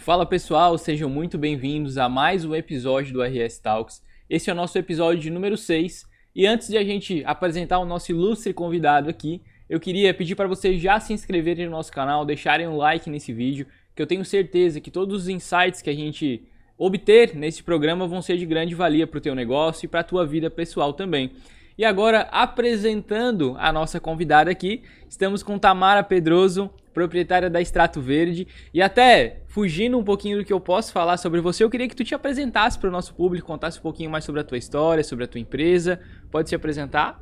Fala pessoal, sejam muito bem-vindos a mais um episódio do RS Talks. Esse é o nosso episódio de número 6 e antes de a gente apresentar o nosso ilustre convidado aqui, eu queria pedir para vocês já se inscreverem no nosso canal, deixarem um like nesse vídeo, que eu tenho certeza que todos os insights que a gente obter nesse programa vão ser de grande valia para o teu negócio e para a tua vida pessoal também. E agora, apresentando a nossa convidada aqui, estamos com Tamara Pedroso, proprietária da Extrato Verde. E até fugindo um pouquinho do que eu posso falar sobre você, eu queria que tu te apresentasse para o nosso público, contasse um pouquinho mais sobre a tua história, sobre a tua empresa. Pode se apresentar?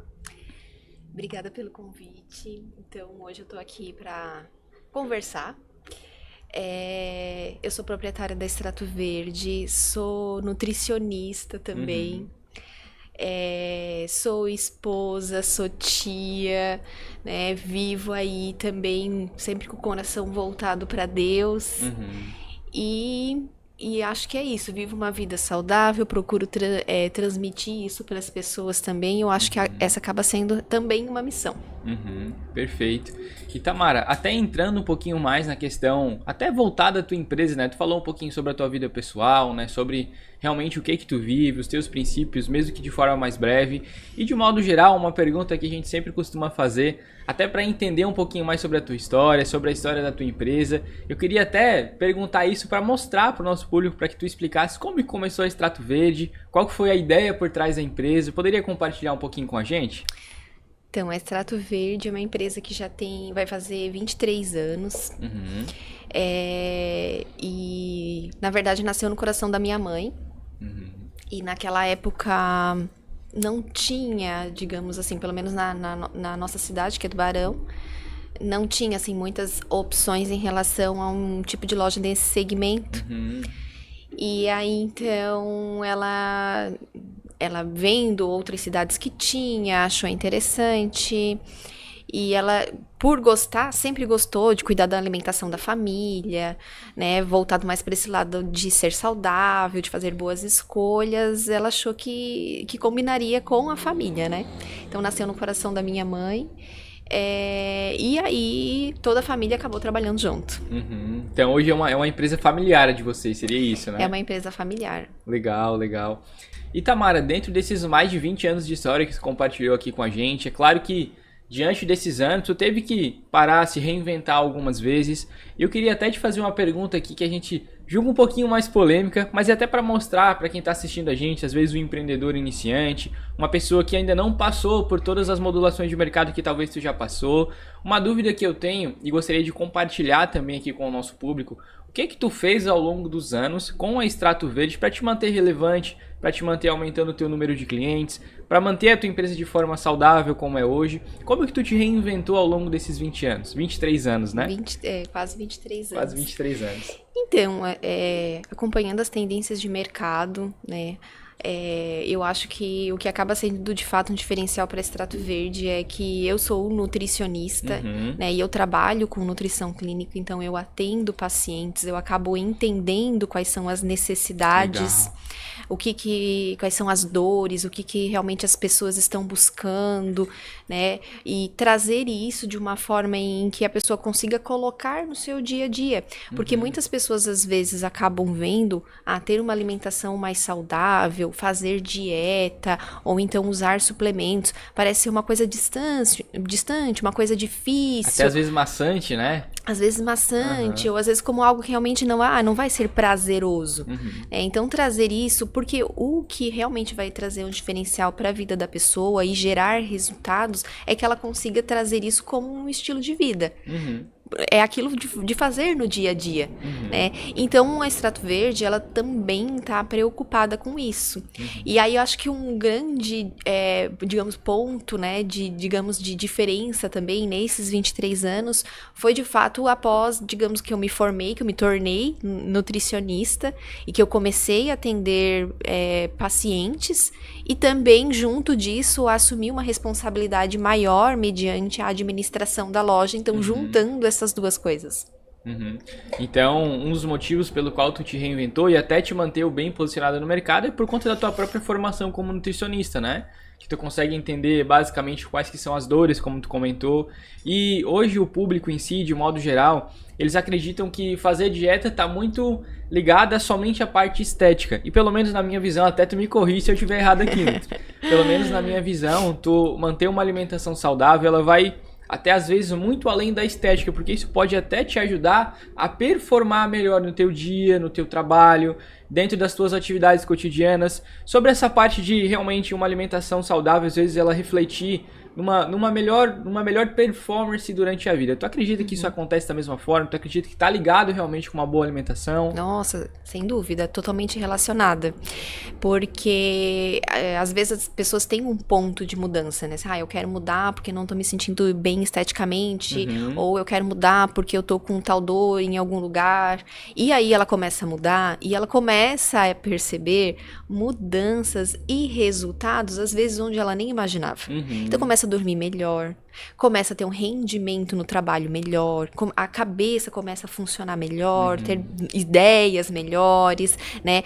Obrigada pelo convite. Então, hoje eu estou aqui para conversar. Eu sou proprietária da Extrato Verde, sou nutricionista também. Sou esposa, sou tia, né? Vivo aí também sempre com o coração voltado para Deus. E acho que é isso, vivo uma vida saudável, procuro transmitir isso para as pessoas também. Eu acho que essa acaba sendo também uma missão. Perfeito. E Tamara, até entrando um pouquinho mais na questão, até voltada à tua empresa, né? Tu falou um pouquinho sobre a tua vida pessoal, né? Sobre realmente o que tu vive, os teus princípios, mesmo que de forma mais breve. E de modo geral, uma pergunta que a gente sempre costuma fazer, até para entender um pouquinho mais sobre a tua história, sobre a história da tua empresa. Eu queria até perguntar isso para mostrar para o nosso público, para que tu explicasse como começou a Extrato Verde, qual foi a ideia por trás da empresa. Poderia compartilhar um pouquinho com a gente? Então, a Extrato Verde é uma empresa que vai fazer 23 anos. E, na verdade, nasceu no coração da minha mãe. E naquela época não tinha, digamos assim, pelo menos na nossa cidade, que é do Barão, não tinha assim, muitas opções em relação a um tipo de loja desse segmento. E aí, então, ela vendo outras cidades que tinha, achou interessante. E ela, por gostar, sempre gostou de cuidar da alimentação da família, né? Voltado mais para esse lado de ser saudável, de fazer boas escolhas. Ela achou que combinaria com a família, né? Então, nasceu no coração da minha mãe. E aí, toda a família acabou trabalhando junto. Então, hoje é uma empresa familiar de vocês, seria isso, né? É uma empresa familiar. Legal, legal. E Tamara, dentro desses mais de 20 anos de história que você compartilhou aqui com a gente, é claro que diante desses anos, tu teve que parar, se reinventar algumas vezes. E eu queria até te fazer uma pergunta aqui que a gente julga um pouquinho mais polêmica, mas é até para mostrar para quem está assistindo a gente, às vezes um empreendedor iniciante, uma pessoa que ainda não passou por todas as modulações de mercado que talvez tu já passou. Uma dúvida que eu tenho e gostaria de compartilhar também aqui com o nosso público, o que tu fez ao longo dos anos com a Extrato Verde para te manter relevante, para te manter aumentando o teu número de clientes, para manter a tua empresa de forma saudável como é hoje? Como que tu te reinventou ao longo desses 20 anos? 23 anos, né? Quase 23 anos. Quase 23 anos. Então, acompanhando as tendências de mercado, né? Eu acho que o que acaba sendo de fato um diferencial para a Extrato Verde é que eu sou nutricionista, né, e eu trabalho com nutrição clínica, então eu atendo pacientes, eu acabo entendendo quais são as necessidades, quais são as dores, o que realmente as pessoas estão buscando, né, e trazer isso de uma forma em que a pessoa consiga colocar no seu dia a dia, porque muitas pessoas às vezes acabam vendo ter uma alimentação mais saudável, fazer dieta, ou então usar suplementos, parece ser uma coisa distante, uma coisa difícil. Até às vezes maçante, né? Às vezes maçante, ou às vezes como algo que realmente não vai ser prazeroso. Então trazer isso, porque o que realmente vai trazer um diferencial para a vida da pessoa e gerar resultados é que ela consiga trazer isso como um estilo de vida. É aquilo de fazer no dia a dia, né? Então a Extrato Verde, ela também está preocupada com isso. E aí eu acho que um grande, digamos, ponto, né, de diferença também nesses 23 anos foi de fato após, digamos, que eu me formei, que eu me tornei nutricionista e que eu comecei a atender pacientes e também junto disso assumi uma responsabilidade maior mediante a administração da loja, então juntando essas duas coisas. Então, um dos motivos pelo qual tu te reinventou e até te manteve bem posicionada no mercado é por conta da tua própria formação como nutricionista, né? que tu consegue entender basicamente quais que são as dores, como tu comentou. E hoje o público em si, de modo geral, eles acreditam que fazer dieta tá muito ligada somente à parte estética. E pelo menos na minha visão, até tu me corrige se eu estiver errado aqui, né? Pelo menos na minha visão, tu manter uma alimentação saudável, ela vai até às vezes muito além da estética, porque isso pode até te ajudar a performar melhor no teu dia, no teu trabalho, dentro das tuas atividades cotidianas. Sobre essa parte de realmente uma alimentação saudável, às vezes ela refletir numa melhor performance durante a vida. Tu acredita que isso acontece da mesma forma? Tu acredita que tá ligado realmente com uma boa alimentação? Nossa, sem dúvida, totalmente relacionada. Porque às vezes as pessoas têm um ponto de mudança, né? Eu quero mudar porque não tô me sentindo bem esteticamente, ou eu quero mudar porque eu tô com tal dor em algum lugar. E aí ela começa a mudar e ela começa a perceber mudanças e resultados, às vezes, onde ela nem imaginava. Então começa a dormir melhor, começa a ter um rendimento no trabalho melhor, a cabeça começa a funcionar melhor, ter ideias melhores, né?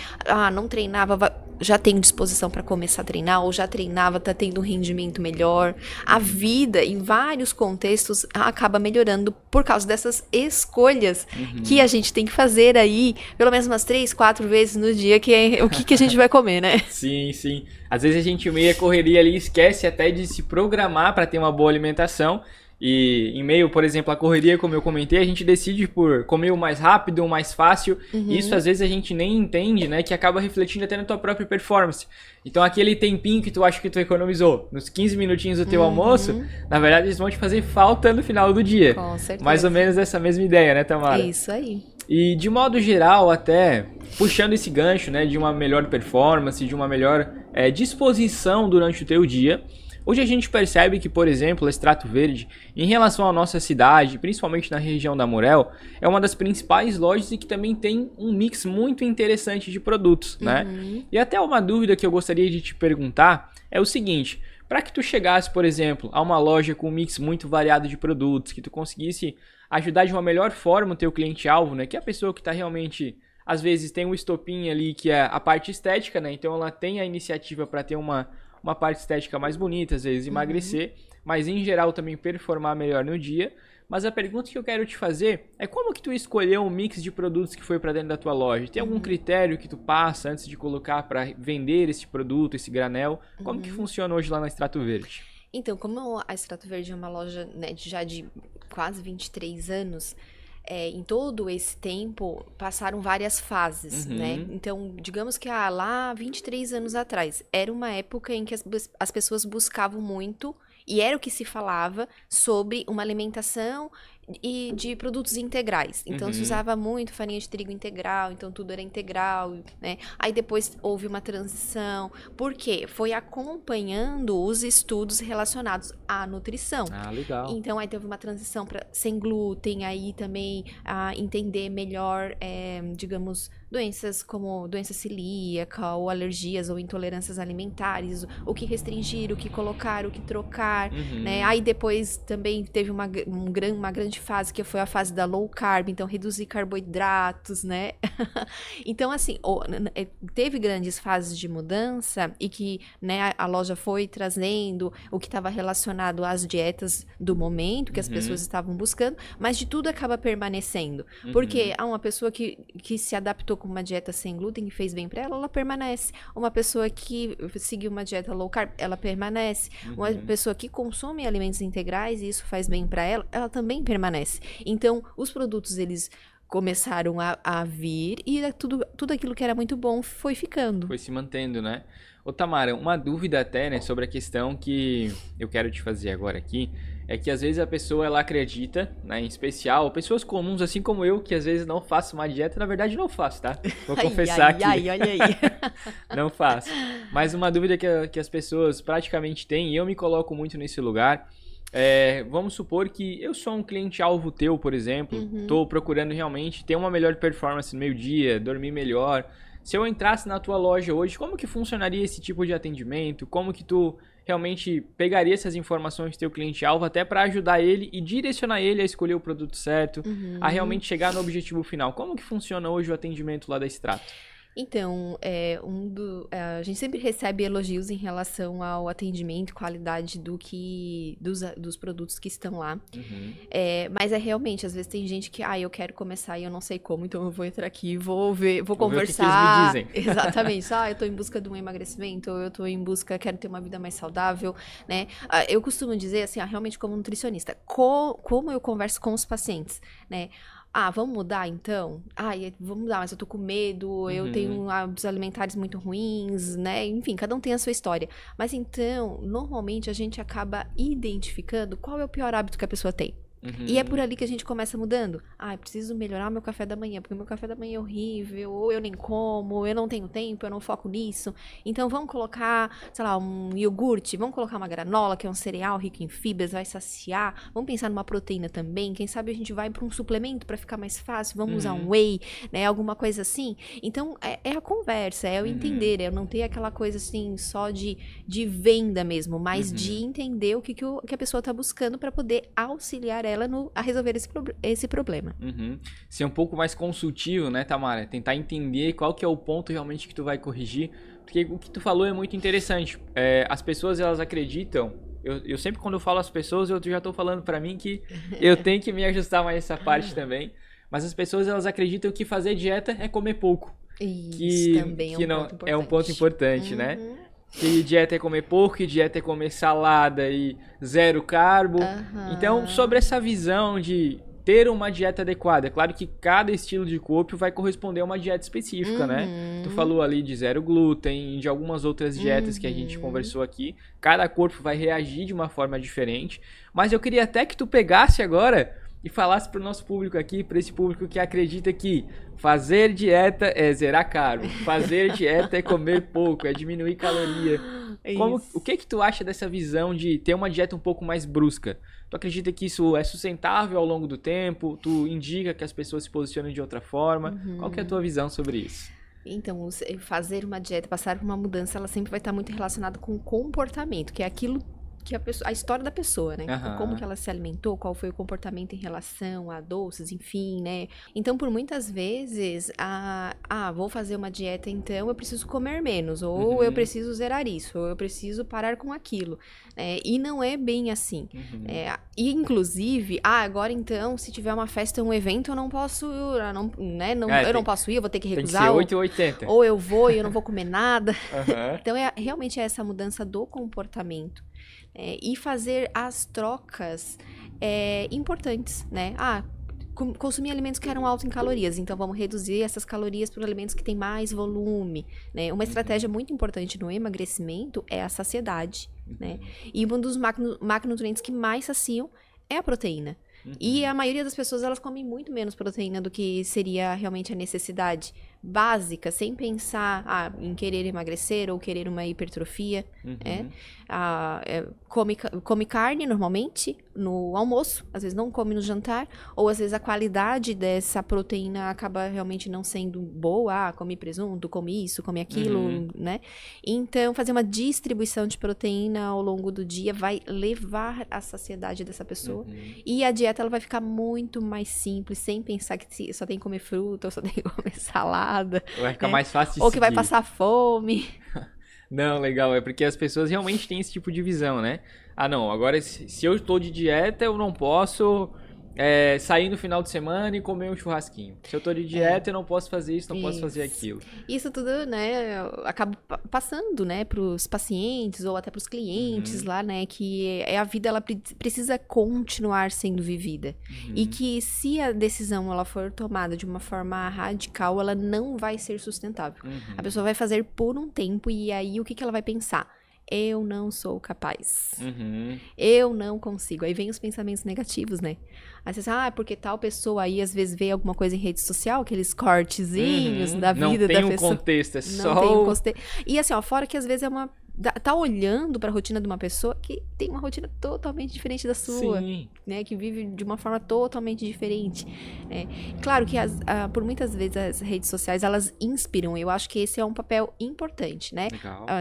Não treinava, já tem disposição para começar a treinar, ou já treinava, tá tendo um rendimento melhor. A vida, em vários contextos, acaba melhorando por causa dessas escolhas que a gente tem que fazer aí, pelo menos umas 3, 4 vezes no dia, que é o que a gente vai comer, né? Sim, sim. Às vezes a gente meio a correria ali, esquece até de se programar para ter uma boa alimentação. E em meio, por exemplo, à correria, como eu comentei, a gente decide por comer o mais rápido, o mais fácil. E isso às vezes a gente nem entende, né? Que acaba refletindo até na tua própria performance. Então aquele tempinho que tu acha que tu economizou nos 15 minutinhos do teu almoço, na verdade eles vão te fazer falta no final do dia. Com certeza. Mais ou menos essa mesma ideia, né, Tamara? Isso aí. E de modo geral, até puxando esse gancho, né, de uma melhor performance, de uma melhor disposição durante o teu dia, hoje a gente percebe que, por exemplo, o Extrato Verde, em relação à nossa cidade, principalmente na região da Morel, é uma das principais lojas e que também tem um mix muito interessante de produtos, né? E até uma dúvida que eu gostaria de te perguntar é o seguinte: para que tu chegasse, por exemplo, a uma loja com um mix muito variado de produtos, que tu conseguisse ajudar de uma melhor forma o teu cliente-alvo, né? Que é a pessoa que está realmente, às vezes, tem um estopim ali que é a parte estética, né? Então ela tem a iniciativa para ter uma parte estética mais bonita, às vezes emagrecer, mas em geral também performar melhor no dia. Mas a pergunta que eu quero te fazer é como que tu escolheu um mix de produtos que foi para dentro da tua loja? Tem algum critério que tu passa antes de colocar para vender esse produto, esse granel? Como que funciona hoje lá na Extrato Verde? Então, como a Extrato Verde é uma loja, né, já de quase 23 anos, em todo esse tempo passaram várias fases, né? Então, digamos que lá 23 anos atrás, era uma época em que as pessoas buscavam muito, e era o que se falava, sobre uma alimentação e de produtos integrais. Então, se usava muito farinha de trigo integral, então tudo era integral, né? Aí depois houve uma transição, porque foi acompanhando os estudos relacionados à nutrição. Ah, legal. Então, aí teve uma transição para sem glúten, aí também entender melhor, digamos, doenças como doença celíaca, ou alergias, ou intolerâncias alimentares, o que restringir, o que colocar, o que trocar, né? Aí depois também teve uma grande fase, que foi a fase da low carb, então reduzir carboidratos, né? Então, assim, teve grandes fases de mudança e que, né, a loja foi trazendo o que estava relacionado às dietas do momento, que as pessoas estavam buscando, mas de tudo acaba permanecendo. Porque uma pessoa que se adaptou com uma dieta sem glúten e fez bem para ela permanece. Uma pessoa que seguiu uma dieta low carb, ela permanece. Uma pessoa que consome alimentos integrais e isso faz bem para ela também permanece. Então, os produtos, eles começaram a vir e tudo aquilo que era muito bom foi ficando. Foi se mantendo, né? Ô Tamara, uma dúvida até, né, sobre a questão que eu quero te fazer agora aqui, é que às vezes a pessoa, ela acredita, né, em especial, pessoas comuns, assim como eu, que às vezes não faço uma dieta, na verdade não faço, tá? Vou confessar aqui. Olha aí. Não faço. Mas uma dúvida que as pessoas praticamente têm, e eu me coloco muito nesse lugar, vamos supor que eu sou um cliente-alvo teu, por exemplo, tô procurando realmente ter uma melhor performance no meio-dia, dormir melhor. Se eu entrasse na tua loja hoje, como que funcionaria esse tipo de atendimento? Como que tu realmente pegaria essas informações do teu cliente-alvo até para ajudar ele e direcionar ele a escolher o produto certo, a realmente chegar no objetivo final? Como que funciona hoje o atendimento lá da Extrato? Então, a gente sempre recebe elogios em relação ao atendimento, qualidade dos produtos que estão lá. Mas realmente, às vezes tem gente que, eu quero começar e eu não sei como, então eu vou entrar aqui, vou conversar. Ver o que eles me dizem. Exatamente. Eu tô em busca de um emagrecimento, ou eu tô em busca, quero ter uma vida mais saudável, né? Eu costumo dizer, assim, realmente como nutricionista, como eu converso com os pacientes, né? Vamos mudar então? Vamos mudar, mas eu tô com medo, eu tenho hábitos alimentares muito ruins, né? Enfim, cada um tem a sua história. Mas então, normalmente a gente acaba identificando qual é o pior hábito que a pessoa tem. E é por ali que a gente começa mudando. Eu preciso melhorar meu café da manhã, porque meu café da manhã é horrível, ou eu nem como, ou eu não tenho tempo, eu não foco nisso. Então vamos colocar, sei lá, um iogurte, vamos colocar uma granola, que é um cereal rico em fibras, vai saciar. Vamos pensar numa proteína também. Quem sabe a gente vai para um suplemento para ficar mais fácil, vamos usar um whey, né? Alguma coisa assim. Então é a conversa, é o entender, é não ter aquela coisa assim só de venda mesmo, mas de entender o que a pessoa está buscando para poder auxiliar ela a resolver esse problema. Ser um pouco mais consultivo, né, Tamara? Tentar entender qual que é o ponto realmente que tu vai corrigir. Porque o que tu falou é muito interessante. As pessoas, elas acreditam... Eu sempre, quando eu falo às pessoas, eu já tô falando pra mim que eu tenho que me ajustar mais nessa parte também. Mas as pessoas, elas acreditam que fazer dieta é comer pouco. Isso também é um ponto importante, né? Que dieta é comer pouco, que dieta é comer salada e zero carbo. Então, sobre essa visão de ter uma dieta adequada, é claro que cada estilo de corpo vai corresponder a uma dieta específica, né? Tu falou ali de zero glúten, de algumas outras dietas que a gente conversou aqui. Cada corpo vai reagir de uma forma diferente. Mas eu queria até que tu pegasse agora e falasse para o nosso público aqui, para esse público que acredita que fazer dieta é zerar carbo, fazer dieta é comer pouco, é diminuir caloria. O que tu acha dessa visão de ter uma dieta um pouco mais brusca? Tu acredita que isso é sustentável ao longo do tempo? Tu indica que as pessoas se posicionem de outra forma? Qual que é a tua visão sobre isso? Então, fazer uma dieta, passar por uma mudança, ela sempre vai estar muito relacionada com o comportamento, que é aquilo que a história da pessoa, né? Como que ela se alimentou, qual foi o comportamento em relação a doces, enfim, né? Então, por muitas vezes, vou fazer uma dieta, então eu preciso comer menos, ou eu preciso zerar isso, ou eu preciso parar com aquilo. E não é bem assim. E, inclusive, agora então, se tiver uma festa, um evento, eu não posso, eu não posso ir, eu vou ter que recusar. Tem que ser 8 ou 80. Ou eu vou e eu não vou comer nada. Então, realmente é essa mudança do comportamento. E fazer as trocas importantes, né? Consumir alimentos que eram altos em calorias, então vamos reduzir essas calorias para alimentos que têm mais volume, né? Uma estratégia muito importante no emagrecimento é a saciedade, né? E um dos macronutrientes que mais saciam é a proteína. E a maioria das pessoas, elas comem muito menos proteína do que seria realmente a necessidade básica, sem pensar em querer emagrecer ou querer uma hipertrofia. Come carne normalmente no almoço, às vezes não come no jantar, ou às vezes a qualidade dessa proteína acaba realmente não sendo boa. Come presunto, come isso, come aquilo, né? Então, fazer uma distribuição de proteína ao longo do dia vai levar à saciedade dessa pessoa. E a dieta, ela vai ficar muito mais simples, sem pensar que só tem que comer fruta, ou só tem que comer salada. Vai ficar mais fácil de ou que seguir. vai passar fome. Não, legal, é porque as pessoas realmente têm esse tipo de visão, né? Não, agora se eu estou de dieta, eu não posso sair no final de semana e comer um churrasquinho. Se eu tô de dieta, eu não posso fazer isso, não posso fazer aquilo. Isso tudo, né, acaba passando, né, pros pacientes ou até pros clientes lá, né, que a vida, ela precisa continuar sendo vivida. E que se a decisão, ela for tomada de uma forma radical, ela não vai ser sustentável. A pessoa vai fazer por um tempo e aí o que ela vai pensar? Eu não sou capaz. Eu não consigo. Aí vem os pensamentos negativos, né? Aí você fala, porque tal pessoa aí às vezes vê alguma coisa em rede social, aqueles cortezinhos da vida da pessoa. Não tem um contexto, é só... Não tem um contexto. E assim, fora que às vezes tá olhando pra rotina de uma pessoa que tem uma rotina totalmente diferente da sua. Sim. Né? Que vive de uma forma totalmente diferente. Claro que por muitas vezes as redes sociais, elas inspiram. Eu acho que esse é um papel importante, né?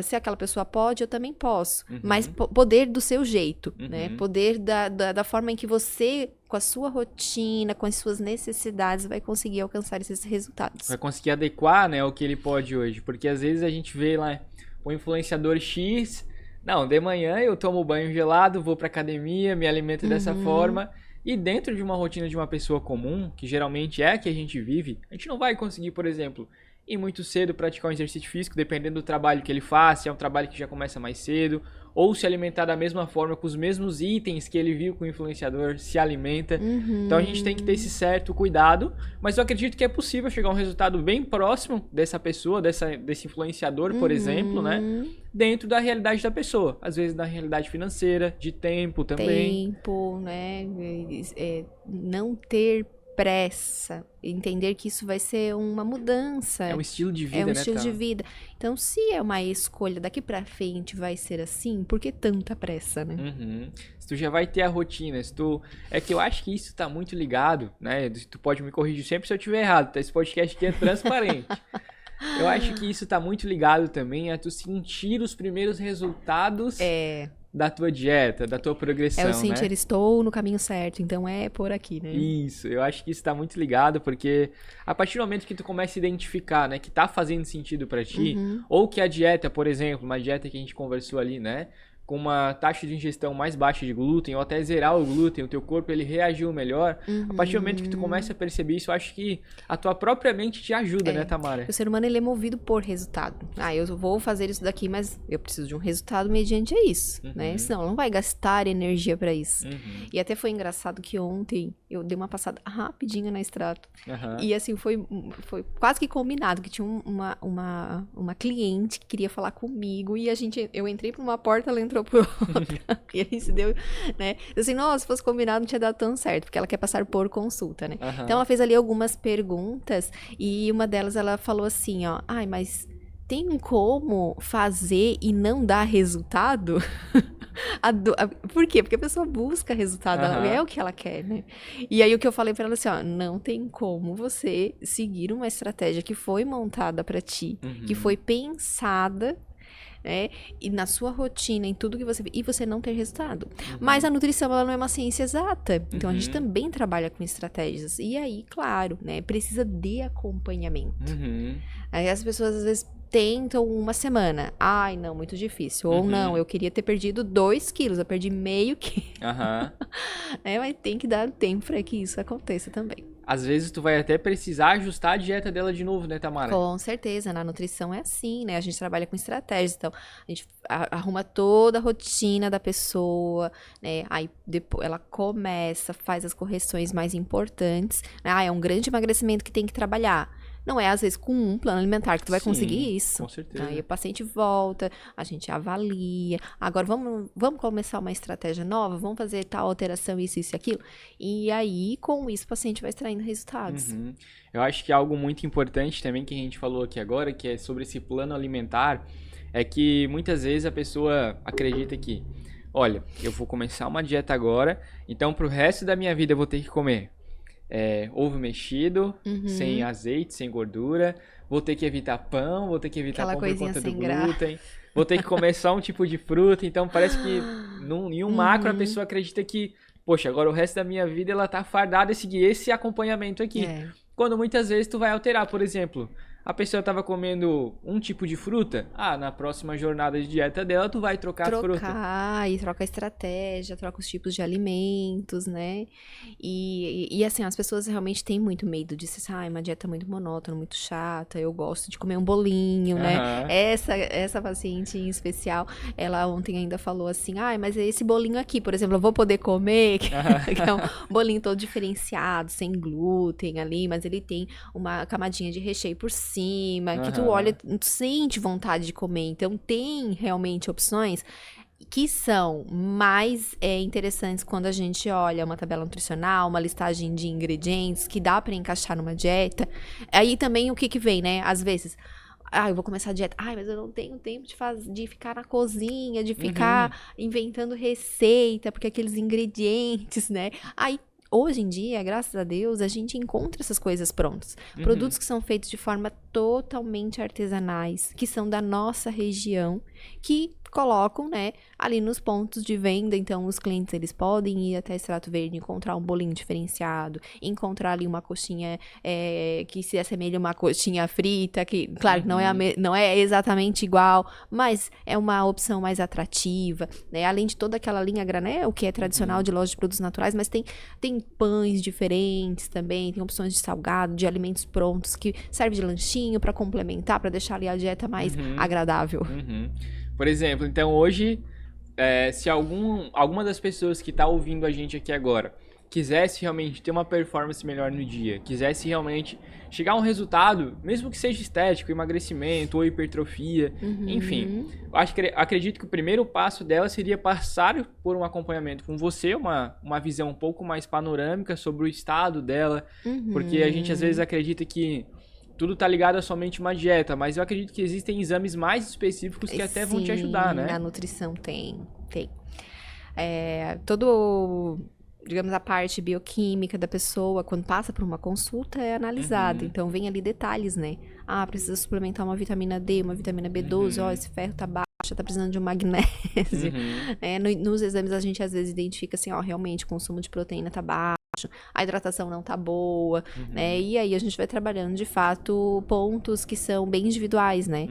Se aquela pessoa pode, eu também posso. Mas poder do seu jeito, né? Poder da forma em que você com a sua rotina, com as suas necessidades, vai conseguir alcançar esses resultados. Vai conseguir adequar, né, o que ele pode hoje. Porque às vezes a gente vê lá o influenciador X, não, de manhã eu tomo banho gelado, vou pra academia, me alimento dessa forma. E dentro de uma rotina de uma pessoa comum, que geralmente é a que a gente vive, a gente não vai conseguir, por exemplo, ir muito cedo praticar um exercício físico, dependendo do trabalho que ele faz, se é um trabalho que já começa mais cedo, ou se alimentar da mesma forma, com os mesmos itens que ele viu que o influenciador se alimenta. Então a gente tem que ter esse certo cuidado, mas eu acredito que é possível chegar a um resultado bem próximo dessa pessoa, desse influenciador, por exemplo, né? Dentro da realidade da pessoa. Às vezes da realidade financeira, de tempo também. Tempo, né? Não ter pressa, entender que isso vai ser uma mudança. É um estilo de vida, né? É um estilo de vida. Então, se é uma escolha daqui pra frente vai ser assim, por que tanta pressa, né? Se tu já vai ter a rotina, se tu... É que eu acho que isso tá muito ligado, né? Tu pode me corrigir sempre se eu estiver errado, tá? Esse podcast aqui é transparente. Eu acho que isso tá muito ligado também a tu sentir os primeiros resultados da tua dieta, da tua progressão, eu sentir, né? estou no caminho certo, então é por aqui, né? Isso, eu acho que isso tá muito ligado, porque a partir do momento que tu começa a identificar, né, que tá fazendo sentido pra ti, ou que a dieta, por exemplo, uma dieta que a gente conversou ali, né, com uma taxa de ingestão mais baixa de glúten, ou até zerar o glúten, o teu corpo ele reagiu melhor. A partir do momento que tu começa a perceber isso, eu acho que a tua própria mente te ajuda, né, Tamara? O ser humano, ele é movido por resultado. Eu vou fazer isso daqui, mas eu preciso de um resultado mediante a isso, né? Senão não vai gastar energia pra isso. E até foi engraçado que ontem eu dei uma passada rapidinho na Extrato. E assim, foi quase que combinado, que tinha uma cliente que queria falar comigo e eu entrei por uma porta, ela entrou por outra. E a gente se deu, né? Assim, nossa, se fosse combinado não tinha dado tão certo, porque ela quer passar por consulta, né? Então ela fez ali algumas perguntas e uma delas ela falou assim, ó, mas tem como fazer e não dar resultado? Por quê? Porque a pessoa busca resultado, é o que ela quer, né? E aí o que eu falei pra ela assim, ó, não tem como você seguir uma estratégia que foi montada pra ti, que foi pensada, né? E na sua rotina, em tudo que você... E você não ter resultado. Mas a nutrição, ela não é uma ciência exata. Então, a gente também trabalha com estratégias. E aí, claro, né? Precisa de acompanhamento. Aí as pessoas, às vezes, tentam uma semana. Não, muito difícil. Ou não, eu queria ter perdido 2 quilos. Eu perdi meio quilo. Mas tem que dar tempo para que isso aconteça também. Às vezes tu vai até precisar ajustar a dieta dela de novo, né, Tamara? Com certeza, na nutrição é assim, né? A gente trabalha com estratégias, então a gente arruma toda a rotina da pessoa, né? Aí depois ela começa, faz as correções mais importantes. É um grande emagrecimento que tem que trabalhar. Não é, às vezes, com um plano alimentar que tu vai conseguir isso. Com certeza. Aí o paciente volta, a gente avalia. Agora, vamos começar uma estratégia nova? Vamos fazer tal alteração, isso e aquilo? E aí, com isso, o paciente vai extraindo resultados. Eu acho que algo muito importante também que a gente falou aqui agora, que é sobre esse plano alimentar, é que muitas vezes a pessoa acredita que, olha, eu vou começar uma dieta agora, então pro resto da minha vida eu vou ter que comer ovo mexido, sem azeite, sem gordura. Vou ter que evitar pão, vou ter que evitar pão por conta do glúten. Vou ter que comer só um tipo de fruta. Então parece que em um macro a pessoa acredita que, poxa, agora o resto da minha vida ela tá fardada a seguir esse acompanhamento aqui. Quando muitas vezes tu vai alterar, por exemplo, a pessoa estava comendo um tipo de fruta, na próxima jornada de dieta dela, tu vai trocar a fruta. E troca a estratégia, troca os tipos de alimentos, né? E assim, as pessoas realmente têm muito medo de ser, uma dieta muito monótona, muito chata, eu gosto de comer um bolinho, né? Essa paciente em especial, ela ontem ainda falou assim, mas esse bolinho aqui, por exemplo, eu vou poder comer? Que é um bolinho todo diferenciado, sem glúten ali, mas ele tem uma camadinha de recheio por cima, que tu olha, tu sente vontade de comer. Então, tem realmente opções que são mais interessantes quando a gente olha uma tabela nutricional, uma listagem de ingredientes que dá para encaixar numa dieta. Aí também o que vem, né? Às vezes... eu vou começar a dieta. Mas eu não tenho tempo de ficar na cozinha, de ficar inventando receita, porque aqueles ingredientes, né? Aí hoje em dia, graças a Deus, a gente encontra essas coisas prontas. Produtos que são feitos de forma totalmente artesanais, que são da nossa região, que colocam, né, ali nos pontos de venda. Então, os clientes, eles podem ir até Extrato Verde, encontrar um bolinho diferenciado, encontrar ali uma coxinha que se assemelha a uma coxinha frita, que, claro, que não é exatamente igual, mas é uma opção mais atrativa, né? Além de toda aquela linha granel, que é tradicional de loja de produtos naturais, mas tem pães diferentes também, tem opções de salgado, de alimentos prontos, que serve de lanchinho para complementar, para deixar ali a dieta mais agradável. Por exemplo, então hoje, se alguma das pessoas que está ouvindo a gente aqui agora quisesse realmente ter uma performance melhor no dia, quisesse realmente chegar a um resultado, mesmo que seja estético, emagrecimento ou hipertrofia, enfim, acredito que o primeiro passo dela seria passar por um acompanhamento com você, uma visão um pouco mais panorâmica sobre o estado dela, porque a gente às vezes acredita que tudo tá ligado a somente uma dieta, mas eu acredito que existem exames mais específicos que até vão te ajudar, né? Na nutrição tem. Digamos, a parte bioquímica da pessoa, quando passa por uma consulta, é analisada. Então, vem ali detalhes, né? Precisa suplementar uma vitamina D, uma vitamina B12, esse ferro tá baixo, tá precisando de um magnésio. Nos exames, a gente às vezes identifica assim, realmente o consumo de proteína tá baixo, a hidratação não tá boa, né? E aí a gente vai trabalhando, de fato, pontos que são bem individuais, né?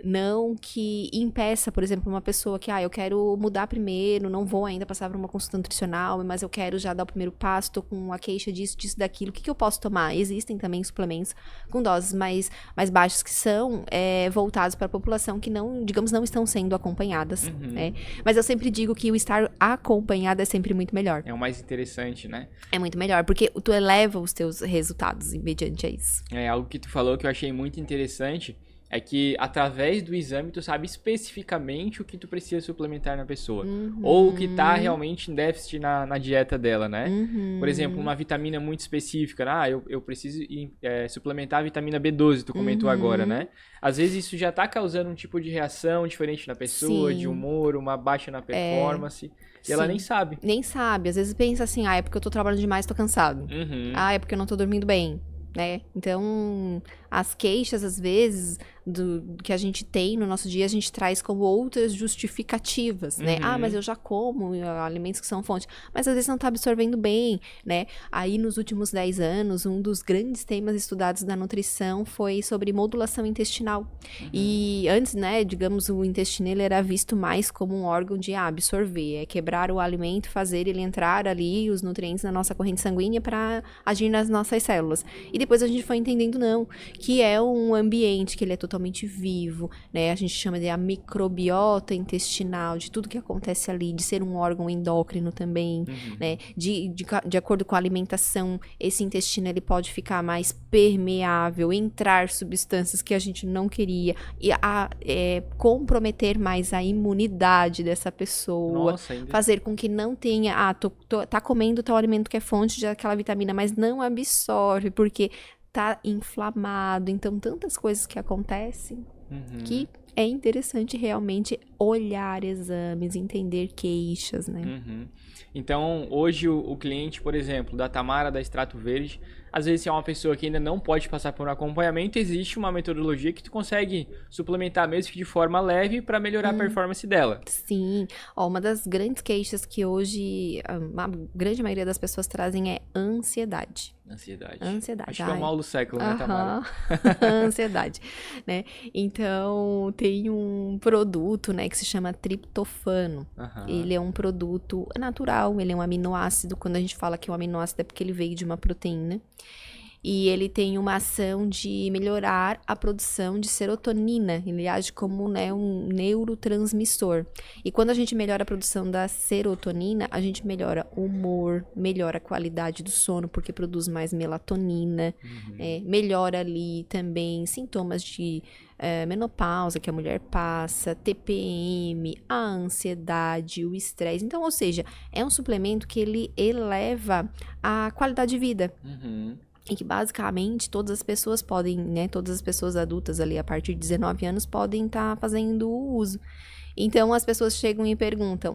Não que impeça, por exemplo, uma pessoa que, eu quero mudar primeiro, não vou ainda passar por uma consulta nutricional, mas eu quero já dar o primeiro passo, tô com uma queixa disso, daquilo, o que eu posso tomar? Existem também suplementos com doses mais baixas que são voltados para a população que não estão sendo acompanhadas, né? Mas eu sempre digo que o estar acompanhado é sempre muito melhor. É o mais interessante, né? É muito melhor, porque tu eleva os teus resultados mediante isso. Algo que tu falou que eu achei muito interessante é que através do exame tu sabe especificamente o que tu precisa suplementar na pessoa. Ou o que tá realmente em déficit na dieta dela, né? Por exemplo, uma vitamina muito específica. Eu preciso suplementar a vitamina B12, tu comentou agora, né? Às vezes isso já tá causando um tipo de reação diferente na pessoa, de humor, uma baixa na performance. E ela nem sabe. Nem sabe. Às vezes pensa assim, é porque eu tô trabalhando demais, tô cansado. É porque eu não tô dormindo bem. Né? Então, as queixas, às vezes, do que a gente tem no nosso dia, a gente traz como outras justificativas, né? Mas eu já como alimentos que são fonte, mas às vezes não tá absorvendo bem, né? Aí, nos últimos 10 anos, um dos grandes temas estudados da nutrição foi sobre modulação intestinal. E antes, né, digamos, o intestino ele era visto mais como um órgão de absorver, quebrar o alimento, fazer ele entrar ali, os nutrientes na nossa corrente sanguínea para agir nas nossas células. E depois a gente foi entendendo, que é um ambiente que ele é totalmente vivo, né? A gente chama de a microbiota intestinal, de tudo que acontece ali, de ser um órgão endócrino também, né? De acordo com a alimentação, esse intestino ele pode ficar mais permeável, entrar substâncias que a gente não queria, e comprometer mais a imunidade dessa pessoa, fazer com que não tenha, tá comendo tal alimento que é fonte daquela vitamina, mas não absorve, porque tá inflamado. Então, tantas coisas que acontecem que é interessante realmente olhar exames, entender queixas, né? Então, hoje o cliente, por exemplo, da Tamara, da Extrato Verde, às vezes se é uma pessoa que ainda não pode passar por um acompanhamento, existe uma metodologia que tu consegue suplementar mesmo que de forma leve para melhorar a performance dela. Sim. Uma das grandes queixas que hoje a grande maioria das pessoas trazem é ansiedade. Acho que é o mal do século, né, Tamara? Ansiedade, né? Então, tem um produto, né, que se chama triptofano. Ele é um produto natural, ele é um aminoácido. Quando a gente fala que é um aminoácido é porque ele veio de uma proteína. E ele tem uma ação de melhorar a produção de serotonina. Ele age como, né, um neurotransmissor. E quando a gente melhora a produção da serotonina, a gente melhora o humor, melhora a qualidade do sono, porque produz mais melatonina. Melhora ali também sintomas de menopausa que a mulher passa, TPM, a ansiedade, o estresse. Então, ou seja, é um suplemento que ele eleva a qualidade de vida. E que basicamente todas as pessoas podem, né, todas as pessoas adultas ali a partir de 19 anos podem estar fazendo uso. Então as pessoas chegam e perguntam,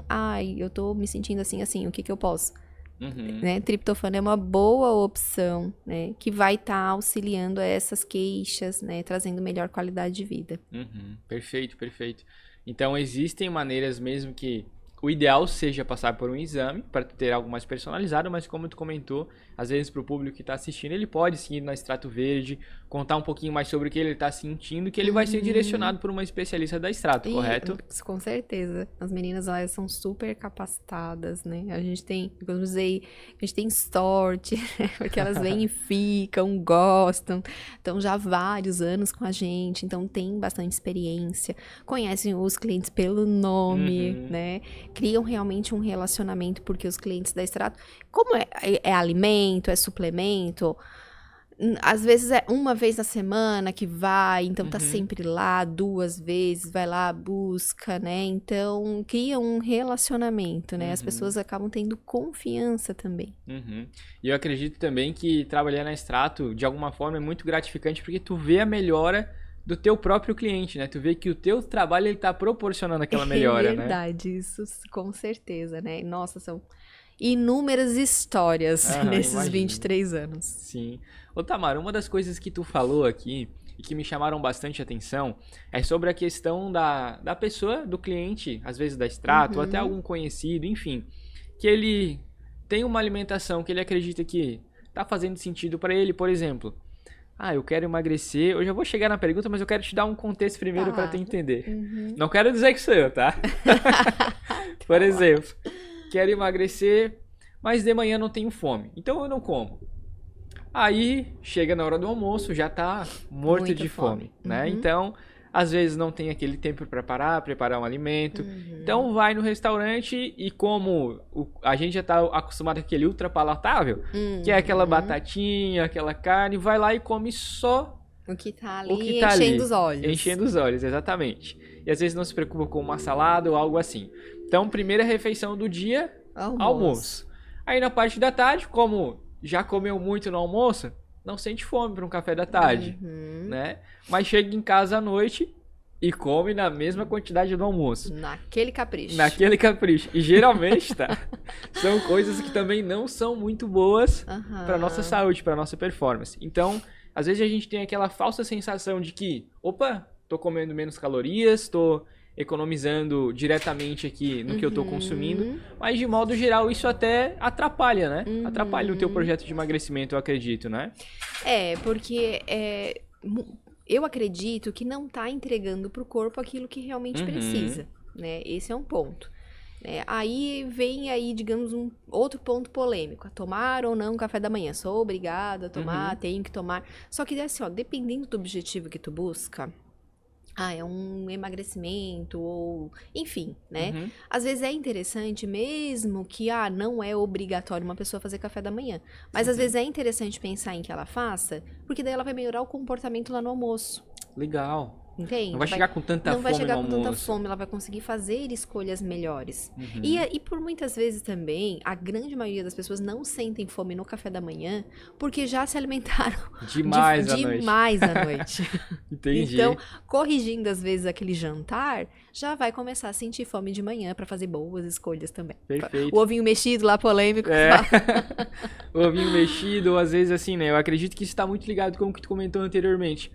eu tô me sentindo assim, o que eu posso? né? Triptofano é uma boa opção, né? Que vai estar auxiliando a essas queixas, né? Trazendo melhor qualidade de vida. Perfeito, perfeito. Então, existem maneiras mesmo que o ideal seja passar por um exame para ter algo mais personalizado, mas como tu comentou, às vezes para o público que está assistindo, ele pode sim ir na Extrato Verde, contar um pouquinho mais sobre o que ele está sentindo, que ele vai ser direcionado por uma especialista da Extrato, correto? Com certeza. As meninas, elas são super capacitadas, né? A gente tem, como eu usei, a gente tem sorte, porque elas vêm e ficam, gostam, estão já há vários anos com a gente, então tem bastante experiência, conhecem os clientes pelo nome, né? Criam realmente um relacionamento, porque os clientes da Extrato, como é alimento, é suplemento, às vezes é uma vez na semana que vai, então tá sempre lá, 2 vezes, vai lá, busca, né? Então cria um relacionamento, né? As pessoas acabam tendo confiança também. E eu acredito também que trabalhar na Extrato, de alguma forma, é muito gratificante, porque tu vê a melhora do teu próprio cliente, né? Tu vê que o teu trabalho, ele tá proporcionando aquela melhora, né? É verdade, isso com certeza, né? Nossa, são inúmeras histórias nesses imagino. 23 anos. Sim. Ô Tamara, uma das coisas que tu falou aqui e que me chamaram bastante atenção é sobre a questão da pessoa, do cliente, às vezes da Extrato, ou até algum conhecido, enfim, que ele tem uma alimentação que ele acredita que tá fazendo sentido para ele, por exemplo. Eu quero emagrecer. Eu já vou chegar na pergunta, mas eu quero te dar um contexto primeiro para tu entender. Não quero dizer que sou eu, tá? Por exemplo, quero emagrecer, mas de manhã não tenho fome, então eu não como. Aí, chega na hora do almoço, já tá morto de fome, né? Então, às vezes não tem aquele tempo para preparar um alimento. Então, vai no restaurante e como a gente já tá acostumado com aquele ultra palatável, que é aquela batatinha, aquela carne, vai lá e come só o que tá ali enchendo os olhos. Enchendo os olhos, exatamente. E às vezes não se preocupa com uma salada ou algo assim. Então, primeira refeição do dia, almoço. Aí na parte da tarde, como já comeu muito no almoço, não sente fome para um café da tarde, né? Mas chega em casa à noite e come na mesma quantidade do almoço. Naquele capricho. E geralmente, são coisas que também não são muito boas para nossa saúde, para nossa performance. Então, às vezes a gente tem aquela falsa sensação de que, opa, tô comendo menos calorias, tô economizando diretamente aqui no que eu tô consumindo, mas de modo geral isso até atrapalha, né? Atrapalha o teu projeto de emagrecimento, eu acredito, né? Porque eu acredito que não tá entregando pro corpo aquilo que realmente precisa, né? Esse é um ponto. Aí vem digamos, um outro ponto polêmico. Tomar ou não café da manhã. Sou obrigada a tomar, tenho que tomar. Só que assim, dependendo do objetivo que tu busca, é um emagrecimento, ou enfim, né? Às vezes é interessante, mesmo que não é obrigatório uma pessoa fazer café da manhã. Mas às vezes é interessante pensar em que ela faça, porque daí ela vai melhorar o comportamento lá no almoço. Legal. Entende? Não vai chegar com tanta fome no almoço. Não vai chegar com tanta fome, ela vai conseguir fazer escolhas melhores. E por muitas vezes também, a grande maioria das pessoas não sentem fome no café da manhã, porque já se alimentaram demais à noite. Entendi. Então, corrigindo às vezes aquele jantar, já vai começar a sentir fome de manhã para fazer boas escolhas também. Perfeito. O ovinho mexido lá, polêmico. O ovinho mexido, ou às vezes assim, né? Eu acredito que isso está muito ligado com o que tu comentou anteriormente.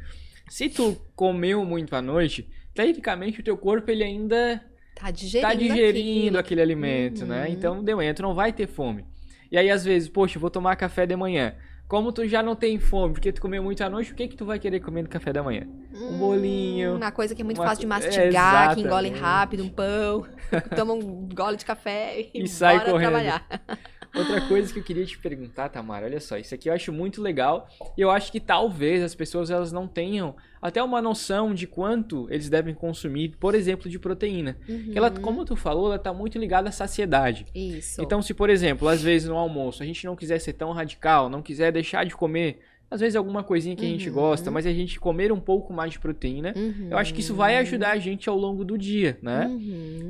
Se tu comeu muito à noite, tecnicamente o teu corpo ele ainda tá digerindo aquele alimento, né? Então, de manhã tu não vai ter fome. E aí, às vezes, poxa, eu vou tomar café de manhã. Como tu já não tem fome, porque tu comeu muito à noite, o que tu vai querer comer no café da manhã? Um bolinho. Uma coisa que é muito fácil de mastigar, que engole rápido, um pão, toma um gole de café e sai bora correndo. Trabalhar. Outra coisa que eu queria te perguntar, Tamara, olha só, isso aqui eu acho muito legal e eu acho que talvez as pessoas elas não tenham até uma noção de quanto eles devem consumir, por exemplo, de proteína. Ela, como tu falou, ela tá muito ligada à saciedade. Isso. Então, se por exemplo, às vezes no almoço a gente não quiser ser tão radical, não quiser deixar de comer às vezes alguma coisinha que a gente gosta, mas a gente comer um pouco mais de proteína, eu acho que isso vai ajudar a gente ao longo do dia, né?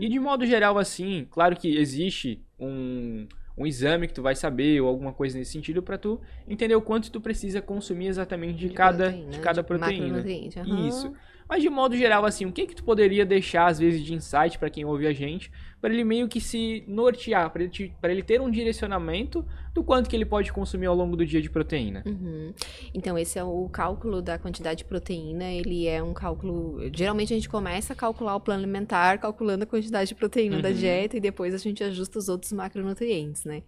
E de modo geral, assim, claro que existe um exame que tu vai saber ou alguma coisa nesse sentido para tu entender o quanto tu precisa consumir exatamente de cada proteína. Isso. Mas de modo geral, assim, o que tu poderia deixar às vezes de insight para quem ouve a gente, para ele meio que se nortear, para ele ter um direcionamento do quanto que ele pode consumir ao longo do dia de proteína. Então, esse é o cálculo da quantidade de proteína, ele é um cálculo... Geralmente a gente começa a calcular o plano alimentar calculando a quantidade de proteína da dieta e depois a gente ajusta os outros macronutrientes, né?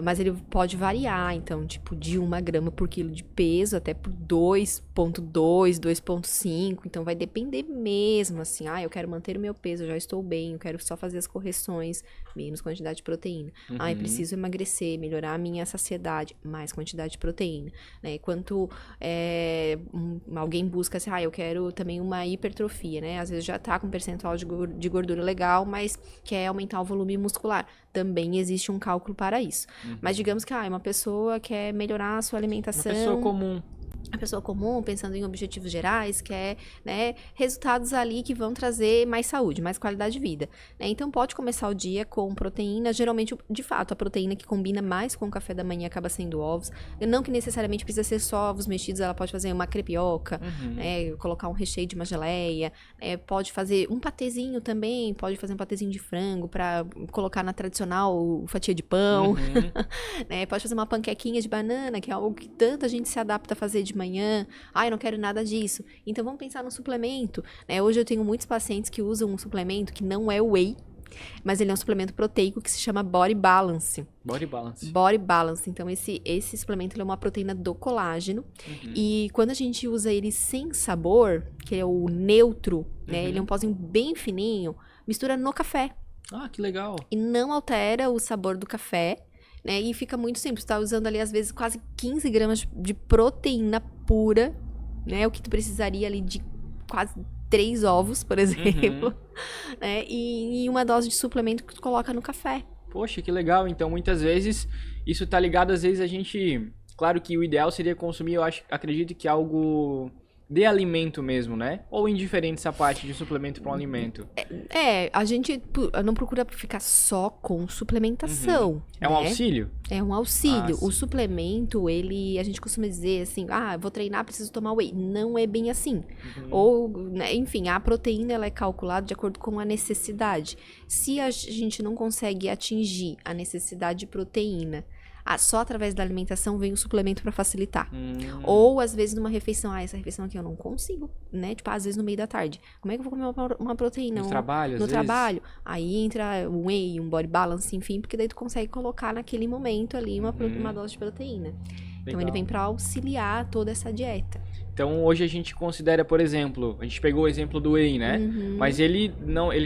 Mas ele pode variar, então, tipo, de 1 grama por quilo de peso até por 2,2, 2,5. Então, vai depender mesmo, assim. Eu quero manter o meu peso, eu já estou bem, eu quero só fazer as correções, menos quantidade de proteína. Eu preciso emagrecer, melhorar a minha saciedade, mais quantidade de proteína, né? Quanto alguém busca, assim, eu quero também uma hipertrofia, né? Às vezes já tá com um percentual de gordura legal, mas quer aumentar o volume muscular. Também existe um cálculo para isso. Mas digamos que uma pessoa quer melhorar a sua alimentação. Uma pessoa comum. A pessoa comum, pensando em objetivos gerais, quer, né, resultados ali que vão trazer mais saúde, mais qualidade de vida, né? Então, pode começar o dia com proteína. Geralmente, de fato, a proteína que combina mais com o café da manhã acaba sendo ovos. Não que necessariamente precisa ser só ovos mexidos, ela pode fazer uma crepioca, né, colocar um recheio de uma geleia, pode fazer um patezinho também, pode fazer um patezinho de frango para colocar na tradicional fatia de pão, né? Pode fazer uma panquequinha de banana, que é algo que tanta gente se adapta a fazer de manhã. Eu não quero nada disso. Então, vamos pensar no suplemento, né? Hoje eu tenho muitos pacientes que usam um suplemento que não é whey, mas ele é um suplemento proteico que se chama Body Balance. Body Balance. Body Balance. Então, esse suplemento ele é uma proteína do colágeno. E quando a gente usa ele sem sabor, que é o neutro, né? Ele é um pozinho bem fininho, mistura no café. Que legal. E não altera o sabor do café, né? E fica muito simples. Tu tá usando ali, às vezes, quase 15 gramas de proteína pura, né? O que tu precisaria ali de quase 3 ovos, por exemplo. Né? E uma dose de suplemento que tu coloca no café. Poxa, que legal. Então, muitas vezes, isso tá ligado, às vezes, a gente... Claro que o ideal seria consumir, acredito que algo... de alimento mesmo, né? Ou indiferente essa parte de suplemento para um alimento? A gente não procura ficar só com suplementação. É um auxílio? É um auxílio. O suplemento, a gente costuma dizer assim, vou treinar, preciso tomar whey. Não é bem assim. Ou, né, enfim, a proteína ela é calculada de acordo com a necessidade. Se a gente não consegue atingir a necessidade de proteína, só através da alimentação vem o suplemento para facilitar. Ou, às vezes, numa refeição, essa refeição aqui eu não consigo, né? Tipo, às vezes no meio da tarde. Como é que eu vou comer uma proteína? No trabalho, às vezes. No trabalho. Aí entra um whey, um body balance, enfim, porque daí tu consegue colocar naquele momento ali uma dose de proteína. Legal. Então, ele vem para auxiliar toda essa dieta. Então, hoje a gente considera, por exemplo, a gente pegou o exemplo do whey, né? Mas ele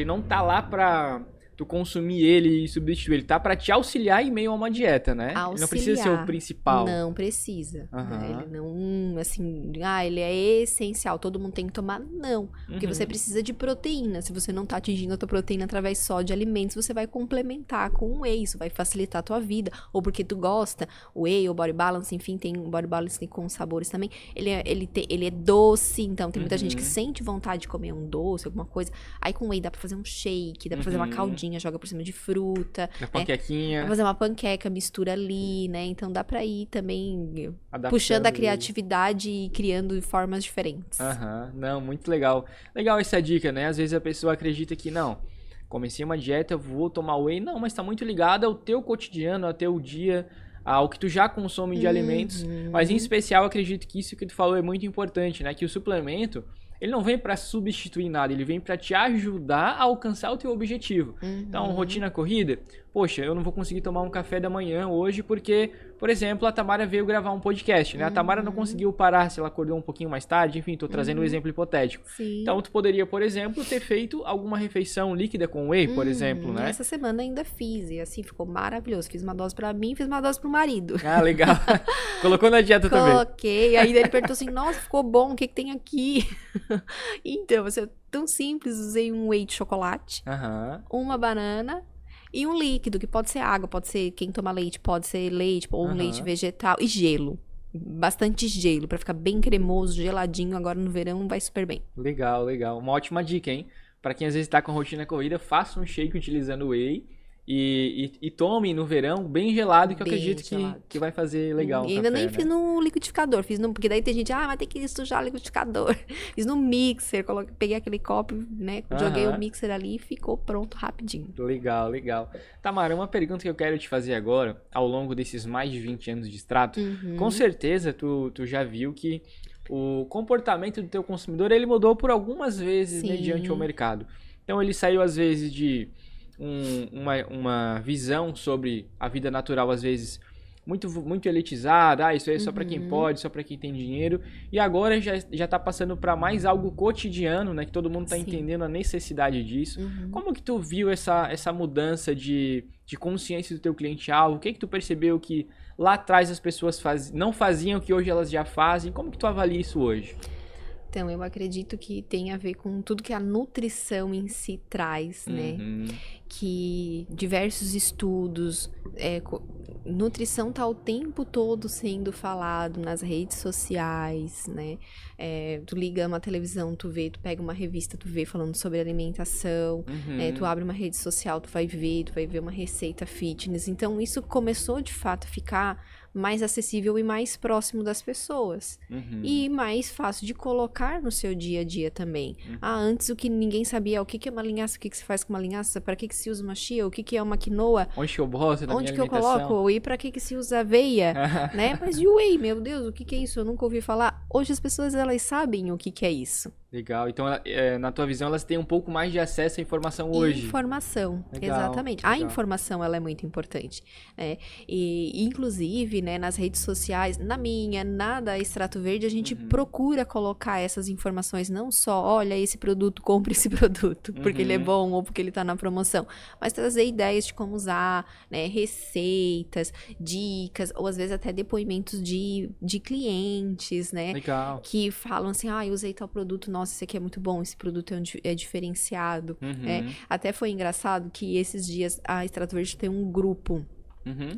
não tá lá pra... tu consumir ele e substituir. Ele tá pra te auxiliar em meio a uma dieta, né? Auxiliar. Ele não precisa ser o principal. Não precisa. Né? Ele não, assim, ele é essencial, todo mundo tem que tomar. Não. Porque você precisa de proteína. Se você não tá atingindo a tua proteína através só de alimentos, você vai complementar com o whey. Isso vai facilitar a tua vida. Ou porque tu gosta, o whey ou body balance, enfim, tem body balance com sabores também. Ele é doce, então tem muita gente que sente vontade de comer um doce, alguma coisa. Aí com whey dá pra fazer um shake, dá pra fazer uma caldinha, joga por cima de fruta. Uma panquequinha. Vai fazer uma panqueca, mistura ali, né? Então dá pra ir também puxando a criatividade e criando formas diferentes. Não, muito legal. Legal essa dica, né? Às vezes a pessoa acredita que não, comecei uma dieta, vou tomar whey. Não, mas tá muito ligado ao teu cotidiano, ao teu dia, ao que tu já consome de alimentos. Mas em especial, acredito que isso que tu falou é muito importante, né? Que o suplemento, ele não vem para substituir nada, ele vem para te ajudar a alcançar o teu objetivo. Então, rotina corrida, poxa, eu não vou conseguir tomar um café da manhã hoje porque, por exemplo, a Tamara veio gravar um podcast, né? A Tamara não conseguiu parar se ela acordou um pouquinho mais tarde, enfim, tô trazendo um exemplo hipotético. Sim. Então, tu poderia, por exemplo, ter feito alguma refeição líquida com whey, por exemplo, né? Essa semana ainda fiz e assim, ficou maravilhoso. Fiz uma dose pra mim, fiz uma dose pro marido. Legal. Colocou na dieta também. Coloquei, aí ele perguntou assim, nossa, ficou bom, o que tem aqui? Então, vai ser tão simples, usei um whey de chocolate, uma banana e um líquido, que pode ser água, pode ser, quem toma leite, pode ser leite, ou um leite vegetal, e gelo. Bastante gelo, pra ficar bem cremoso, geladinho, agora no verão vai super bem. Legal, legal. Uma ótima dica, hein? Pra quem às vezes tá com rotina corrida, faça um shake utilizando whey E tome no verão bem gelado, que eu acredito que vai fazer legal o E ainda café, nem né? fiz no liquidificador, porque daí tem gente, mas tem que sujar o liquidificador. Fiz no mixer, peguei aquele copo, né, joguei o mixer ali e ficou pronto rapidinho. Legal, legal. Tamara, uma pergunta que eu quero te fazer agora, ao longo desses mais de 20 anos de extrato, com certeza tu já viu que o comportamento do teu consumidor, ele mudou por algumas vezes mediante o mercado. Então ele saiu às vezes de uma visão sobre a vida natural, às vezes muito elitizada, isso aí é só para quem pode, só para quem tem dinheiro, e agora já tá passando para mais algo cotidiano, né, que todo mundo tá entendendo a necessidade disso. Como que tu viu essa mudança de consciência do teu cliente-alvo? O que tu percebeu que lá atrás as pessoas não faziam, que hoje elas já fazem? Como que tu avalia isso hoje? Então, eu acredito que tem a ver com tudo que a nutrição em si traz, né? Que diversos estudos, nutrição tá o tempo todo sendo falado nas redes sociais, né? Tu liga uma televisão, tu pega uma revista, tu vê falando sobre alimentação, tu abre uma rede social, tu vai ver uma receita fitness. Então, isso começou de fato a ficar mais acessível e mais próximo das pessoas. E mais fácil de colocar no seu dia a dia também. Antes o que ninguém sabia, o que é uma linhaça, o que se faz com uma linhaça, para que se usa uma chia, o que é uma quinoa, onde que eu boto na minha alimentação? Onde que eu coloco, e para que se usa aveia, né? Mas e o whey, meu Deus, o que é isso? Eu nunca ouvi falar. Hoje as pessoas, elas sabem o que é isso. Legal, então na tua visão elas têm um pouco mais de acesso à informação hoje. Informação, exatamente. A informação, ela é muito importante, né? E inclusive, né, nas redes sociais, na da Extrato Verde, a gente procura colocar essas informações, não só, olha, esse produto, compre esse produto, porque ele é bom ou porque ele tá na promoção, mas trazer ideias de como usar, né, receitas, dicas, ou às vezes até depoimentos de clientes, né? Legal. Que falam assim, eu usei tal produto, nossa, esse aqui é muito bom, esse produto é diferenciado. Até foi engraçado que esses dias a Extrato Verde tem um grupo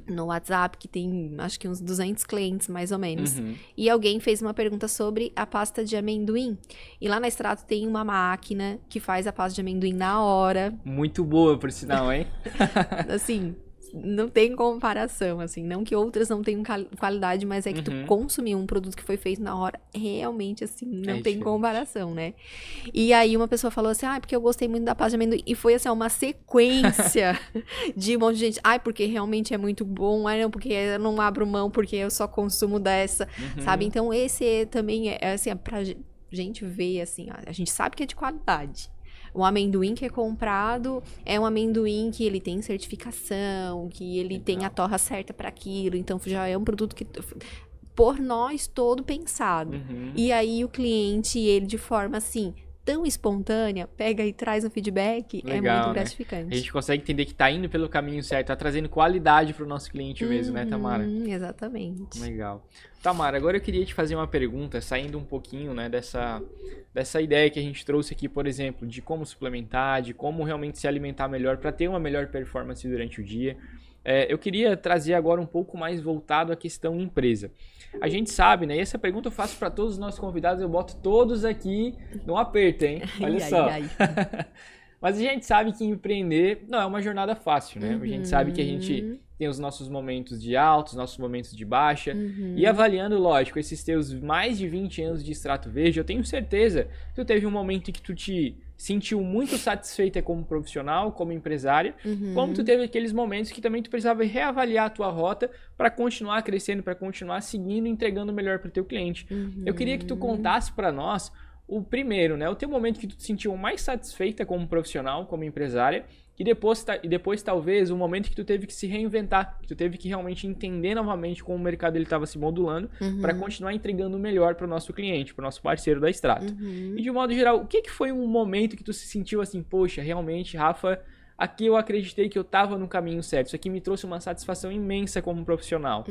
no WhatsApp que tem, acho que uns 200 clientes, mais ou menos. E alguém fez uma pergunta sobre a pasta de amendoim. E lá na Extrato tem uma máquina que faz a pasta de amendoim na hora. Muito boa, por sinal, hein? Assim, não tem comparação, assim, não que outras não tenham qualidade, mas é que tu consumir um produto que foi feito na hora, realmente, assim, não tem comparação, né? E aí uma pessoa falou assim, porque eu gostei muito da pasta de amendoim, e foi, assim, uma sequência de um monte de gente, porque realmente é muito bom, não, porque eu não abro mão, porque eu só consumo dessa, sabe? Então, esse também assim, pra gente ver, assim, a gente sabe que é de qualidade. O amendoim que é comprado é um amendoim que ele tem certificação, que ele tem a torra certa para aquilo. Então, já é um produto que, por nós, todo pensado. E aí, o cliente, ele de forma, assim, tão espontânea, pega e traz um feedback, legal, é muito gratificante. Né? A gente consegue entender que tá indo pelo caminho certo, tá trazendo qualidade pro nosso cliente mesmo, né, Tamara? Exatamente. Legal. Tamara, agora eu queria te fazer uma pergunta, saindo um pouquinho, né, dessa ideia que a gente trouxe aqui, por exemplo, de como suplementar, de como realmente se alimentar melhor para ter uma melhor performance durante o dia. Eu queria trazer agora um pouco mais voltado à questão empresa. A gente sabe, né? E essa pergunta eu faço para todos os nossos convidados, eu boto todos aqui no aperto, hein? Olha só. Mas a gente sabe que empreender não é uma jornada fácil, né? A gente sabe que a gente tem os nossos momentos de altos, nossos momentos de baixa. E avaliando, lógico, esses teus mais de 20 anos de Extrato Verde, eu tenho certeza que tu teve um momento em que tu te sentiu muito satisfeita como profissional, como empresária, como tu teve aqueles momentos que também tu precisava reavaliar a tua rota para continuar crescendo, para continuar seguindo e entregando o melhor para o teu cliente. Eu queria que tu contasse para nós o primeiro, né, o teu momento que tu te sentiu mais satisfeita como profissional, como empresária, e depois talvez o momento que tu teve que se reinventar, que tu teve que realmente entender novamente como o mercado ele estava se modulando para continuar entregando o melhor para o nosso cliente, para o nosso parceiro da Extrato. E de um modo geral, o que foi um momento que tu se sentiu assim, poxa, realmente, Rafa, aqui eu acreditei que eu estava no caminho certo, isso aqui me trouxe uma satisfação imensa como profissional.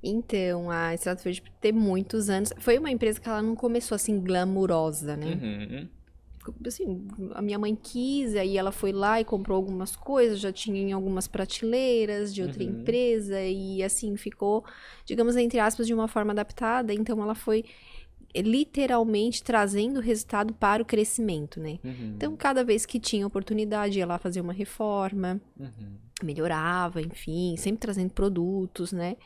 Então, a Extrato Verde, por ter muitos anos, foi uma empresa que ela não começou assim glamurosa, né? Assim, a minha mãe quis, aí ela foi lá e comprou algumas coisas, já tinha em algumas prateleiras de outra empresa, e assim, ficou, digamos, entre aspas, de uma forma adaptada, então ela foi literalmente trazendo resultado para o crescimento, né? Então, cada vez que tinha oportunidade, ia lá fazer uma reforma, melhorava, enfim, sempre trazendo produtos, né?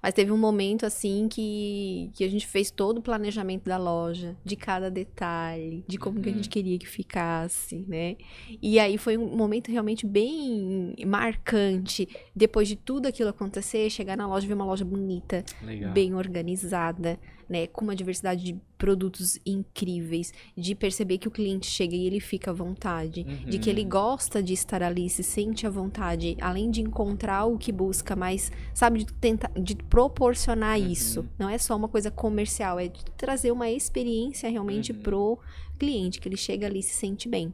Mas teve um momento, assim, que a gente fez todo o planejamento da loja, de cada detalhe, de como que a gente queria que ficasse, né? E aí foi um momento realmente bem marcante, depois de tudo aquilo acontecer, chegar na loja e ver uma loja bonita, bem organizada, né? Com uma diversidade de produtos incríveis, de perceber que o cliente chega e ele fica à vontade, de que ele gosta de estar ali, se sente à vontade, além de encontrar o que busca, mas, sabe, de proporcionar isso. Não é só uma coisa comercial, é de trazer uma experiência realmente pro cliente, que ele chega ali e se sente bem.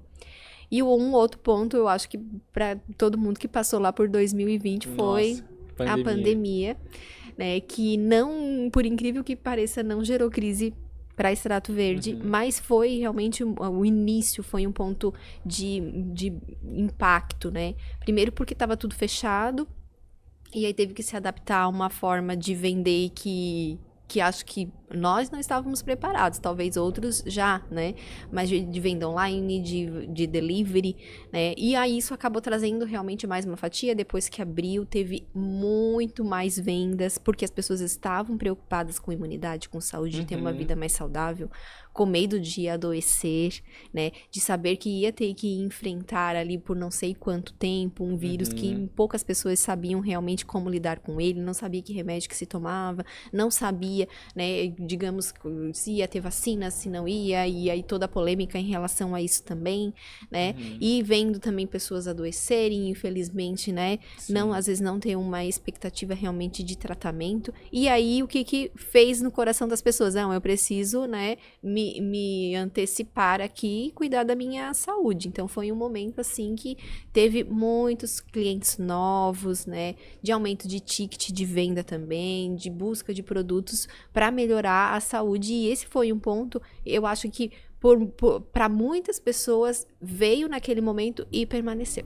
E um outro ponto, eu acho que para todo mundo que passou lá por 2020 foi a pandemia, né, que não, por incrível que pareça, não gerou crise para Extrato Verde, mas foi realmente o início, foi um ponto de impacto, né? Primeiro porque estava tudo fechado, e aí teve que se adaptar a uma forma de vender que acho que nós não estávamos preparados, talvez outros já, né? Mas de venda online, de delivery, né? E aí isso acabou trazendo realmente mais uma fatia. Depois que abriu, teve muito mais vendas, porque as pessoas estavam preocupadas com imunidade, com saúde, de ter uma vida mais saudável, com medo de adoecer, né? De saber que ia ter que enfrentar ali por não sei quanto tempo um vírus que poucas pessoas sabiam realmente como lidar com ele, não sabia que remédio que se tomava, não sabia, né, digamos, se ia ter vacina, se não ia, e aí toda a polêmica em relação a isso também, né? E vendo também pessoas adoecerem, infelizmente, né? Não, às vezes não ter uma expectativa realmente de tratamento. E aí, o que fez no coração das pessoas? Não, eu preciso, né, me antecipar aqui e cuidar da minha saúde. Então, foi um momento, assim, que teve muitos clientes novos, né? De aumento de ticket de venda também, de busca de produtos para melhorar a saúde. E esse foi um ponto, eu acho que para muitas pessoas veio naquele momento e permaneceu.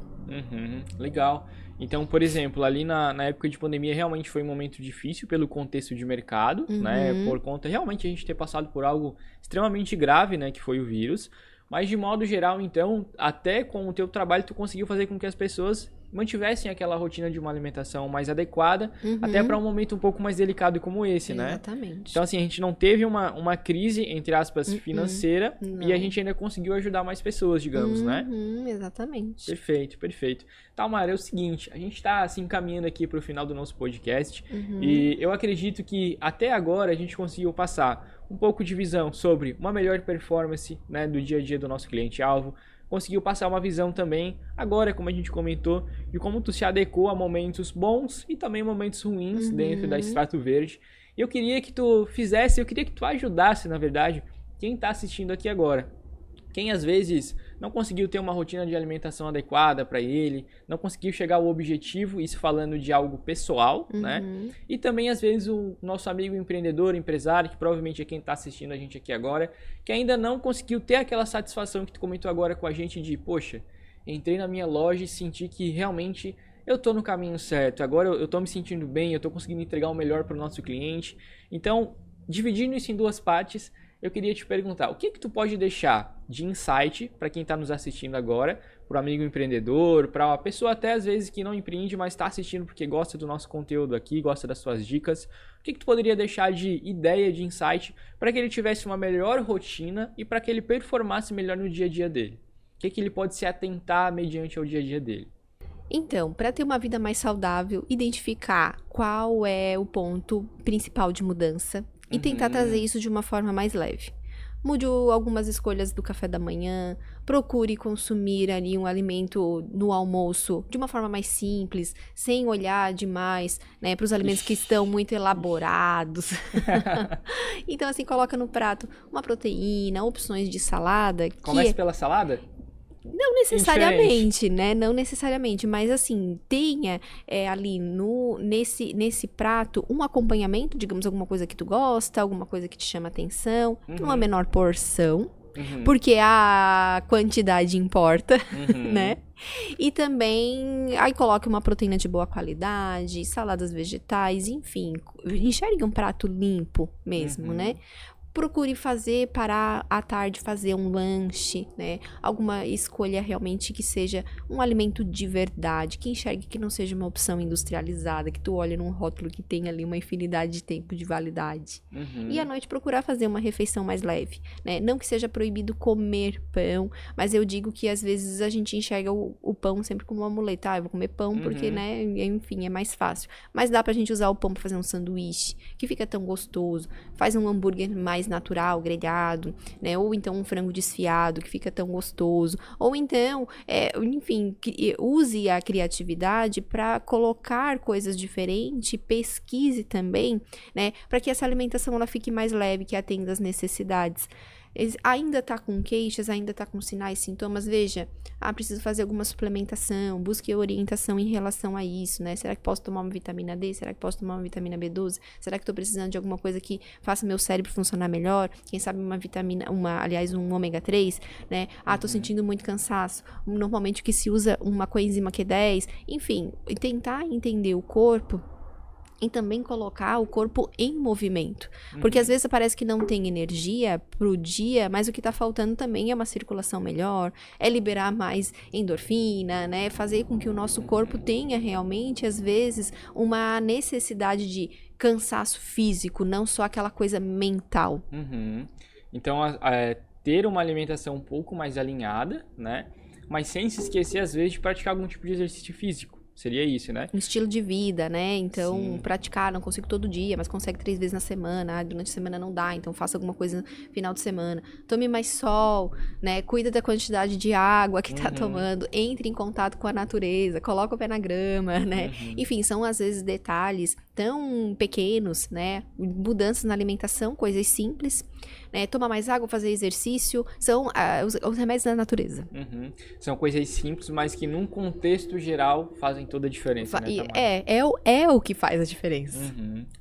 Legal. Então, por exemplo, ali na época de pandemia realmente foi um momento difícil pelo contexto de mercado, né? Por conta realmente a gente ter passado por algo extremamente grave, né? Que foi o vírus. Mas de modo geral, então, até com o teu trabalho tu conseguiu fazer com que as pessoas mantivessem aquela rotina de uma alimentação mais adequada, até para um momento um pouco mais delicado como esse, né? Exatamente. Então, assim, a gente não teve uma crise, entre aspas, financeira, e a gente ainda conseguiu ajudar mais pessoas, digamos, né? Exatamente. Perfeito. Tá, Mara, é o seguinte, a gente tá, assim, caminhando aqui pro final do nosso podcast, e eu acredito que até agora a gente conseguiu passar um pouco de visão sobre uma melhor performance, né, do dia a dia do nosso cliente-alvo, conseguiu passar uma visão também, agora, como a gente comentou, de como tu se adequou a momentos bons e também momentos ruins dentro da Extrato Verde. E eu queria que tu ajudasse, na verdade, quem está assistindo aqui agora. Quem às vezes não conseguiu ter uma rotina de alimentação adequada para ele, não conseguiu chegar ao objetivo, isso falando de algo pessoal, né? E também às vezes o nosso amigo empreendedor, empresário, que provavelmente é quem está assistindo a gente aqui agora, que ainda não conseguiu ter aquela satisfação que tu comentou agora com a gente de, poxa, entrei na minha loja e senti que realmente eu tô no caminho certo, agora eu tô me sentindo bem, eu tô conseguindo entregar o melhor para o nosso cliente. Então, dividindo isso em duas partes, eu queria te perguntar, o que tu pode deixar de insight para quem está nos assistindo agora, para o amigo empreendedor, para a pessoa até às vezes que não empreende, mas está assistindo porque gosta do nosso conteúdo aqui, gosta das suas dicas. O que tu poderia deixar de ideia, de insight, para que ele tivesse uma melhor rotina e para que ele performasse melhor no dia a dia dele? O que ele pode se atentar mediante ao dia a dia dele? Então, para ter uma vida mais saudável, identificar qual é o ponto principal de mudança e tentar trazer isso de uma forma mais leve. Mude algumas escolhas do café da manhã, procure consumir ali um alimento no almoço de uma forma mais simples, sem olhar demais, né, para os alimentos que estão muito elaborados. Então, assim, coloca no prato uma proteína, opções de salada. Comece pela salada? Não necessariamente, né? Não necessariamente, mas assim, tenha ali nesse prato um acompanhamento, digamos, alguma coisa que tu gosta, alguma coisa que te chama atenção, numa menor porção, porque a quantidade importa, né? E também, aí coloque uma proteína de boa qualidade, saladas vegetais, enfim, enxergue um prato limpo mesmo, né? procure parar à tarde, fazer um lanche, né? Alguma escolha realmente que seja um alimento de verdade, que enxergue que não seja uma opção industrializada, que tu olha num rótulo que tem ali uma infinidade de tempo de validade. E à noite procurar fazer uma refeição mais leve, né? Não que seja proibido comer pão, mas eu digo que às vezes a gente enxerga o pão sempre como uma muleta. Eu vou comer pão porque, né, enfim, é mais fácil. Mas dá pra gente usar o pão pra fazer um sanduíche, que fica tão gostoso. Faz um hambúrguer mais natural, grelhado, né? Ou então um frango desfiado, que fica tão gostoso. Ou então, enfim, use a criatividade para colocar coisas diferentes, pesquise também, né? Para que essa alimentação ela fique mais leve, que atenda às necessidades. Ainda tá com queixas, ainda tá com sinais, sintomas, veja, preciso fazer alguma suplementação, busque orientação em relação a isso, né? Será que posso tomar uma vitamina D? Será que posso tomar uma vitamina B12? Será que tô precisando de alguma coisa que faça meu cérebro funcionar melhor? Quem sabe uma vitamina, aliás, um ômega 3, né? Tô sentindo muito cansaço. Normalmente o que se usa uma coenzima Q10, enfim, tentar entender o corpo e também colocar o corpo em movimento. Porque às vezes parece que não tem energia pro dia, mas o que tá faltando também é uma circulação melhor, é liberar mais endorfina, né? Fazer com que o nosso corpo tenha realmente, às vezes, uma necessidade de cansaço físico, não só aquela coisa mental. Então, ter uma alimentação um pouco mais alinhada, né? Mas sem se esquecer, às vezes, de praticar algum tipo de exercício físico. Seria isso, né? Um estilo de vida, né? Então, praticar, não consigo todo dia, mas consegue 3 vezes na semana. Durante a semana não dá, então faça alguma coisa no final de semana. Tome mais sol, né? Cuida da quantidade de água que tá tomando. Entre em contato com a natureza, coloca o pé na grama, né? Enfim, são às vezes detalhes tão pequenos, né? Mudanças na alimentação, coisas simples, né? Tomar mais água, fazer exercício, são os remédios da natureza. São coisas simples, mas que num contexto geral fazem toda a diferença, né, Tamara? É o que faz a diferença.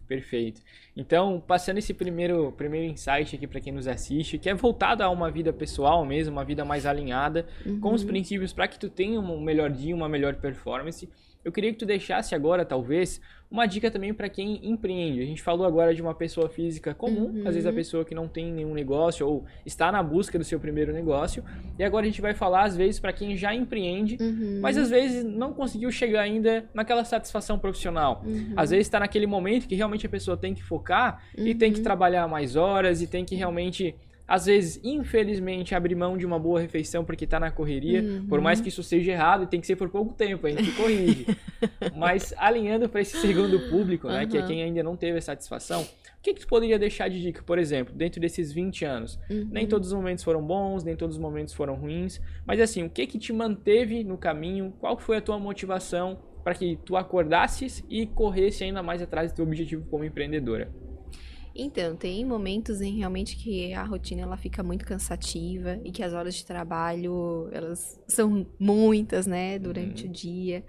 Perfeito. Então, passando esse primeiro insight aqui para quem nos assiste, que é voltado a uma vida pessoal mesmo, uma vida mais alinhada com os princípios para que tu tenha um melhor dia, uma melhor performance. Eu queria que tu deixasse agora, talvez, uma dica também para quem empreende. A gente falou agora de uma pessoa física comum, às vezes a pessoa que não tem nenhum negócio ou está na busca do seu primeiro negócio. E agora a gente vai falar, às vezes, para quem já empreende, mas às vezes não conseguiu chegar ainda naquela satisfação profissional. Às vezes está naquele momento que realmente a pessoa tem que focar e tem que trabalhar mais horas e tem que realmente... Às vezes, infelizmente, abrir mão de uma boa refeição porque tá na correria, por mais que isso seja errado, e tem que ser por pouco tempo, a gente corrige. Mas alinhando para esse segundo público, né, que é quem ainda não teve a satisfação, o que tu poderia deixar de dica, por exemplo, dentro desses 20 anos? Nem todos os momentos foram bons, nem todos os momentos foram ruins, mas assim, o que te manteve no caminho? Qual foi a tua motivação para que tu acordasses e corresse ainda mais atrás do teu objetivo como empreendedora? Então, tem momentos em realmente que a rotina ela fica muito cansativa e que as horas de trabalho, elas são muitas, né, durante o dia.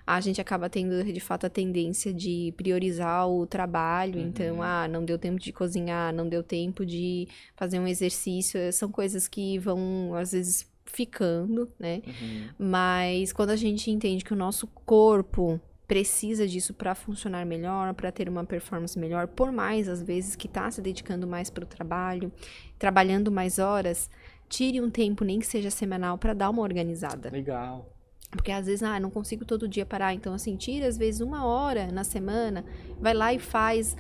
A gente acaba tendo, de fato, a tendência de priorizar o trabalho. Então, não deu tempo de cozinhar, não deu tempo de fazer um exercício. São coisas que vão, às vezes, ficando, né? Mas quando a gente entende que o nosso corpo precisa disso para funcionar melhor, para ter uma performance melhor, por mais às vezes que tá se dedicando mais para o trabalho, trabalhando mais horas, tire um tempo, nem que seja semanal, para dar uma organizada. Legal. Porque às vezes, não consigo todo dia parar, então assim, tira às vezes 1 hora na semana, vai lá e faz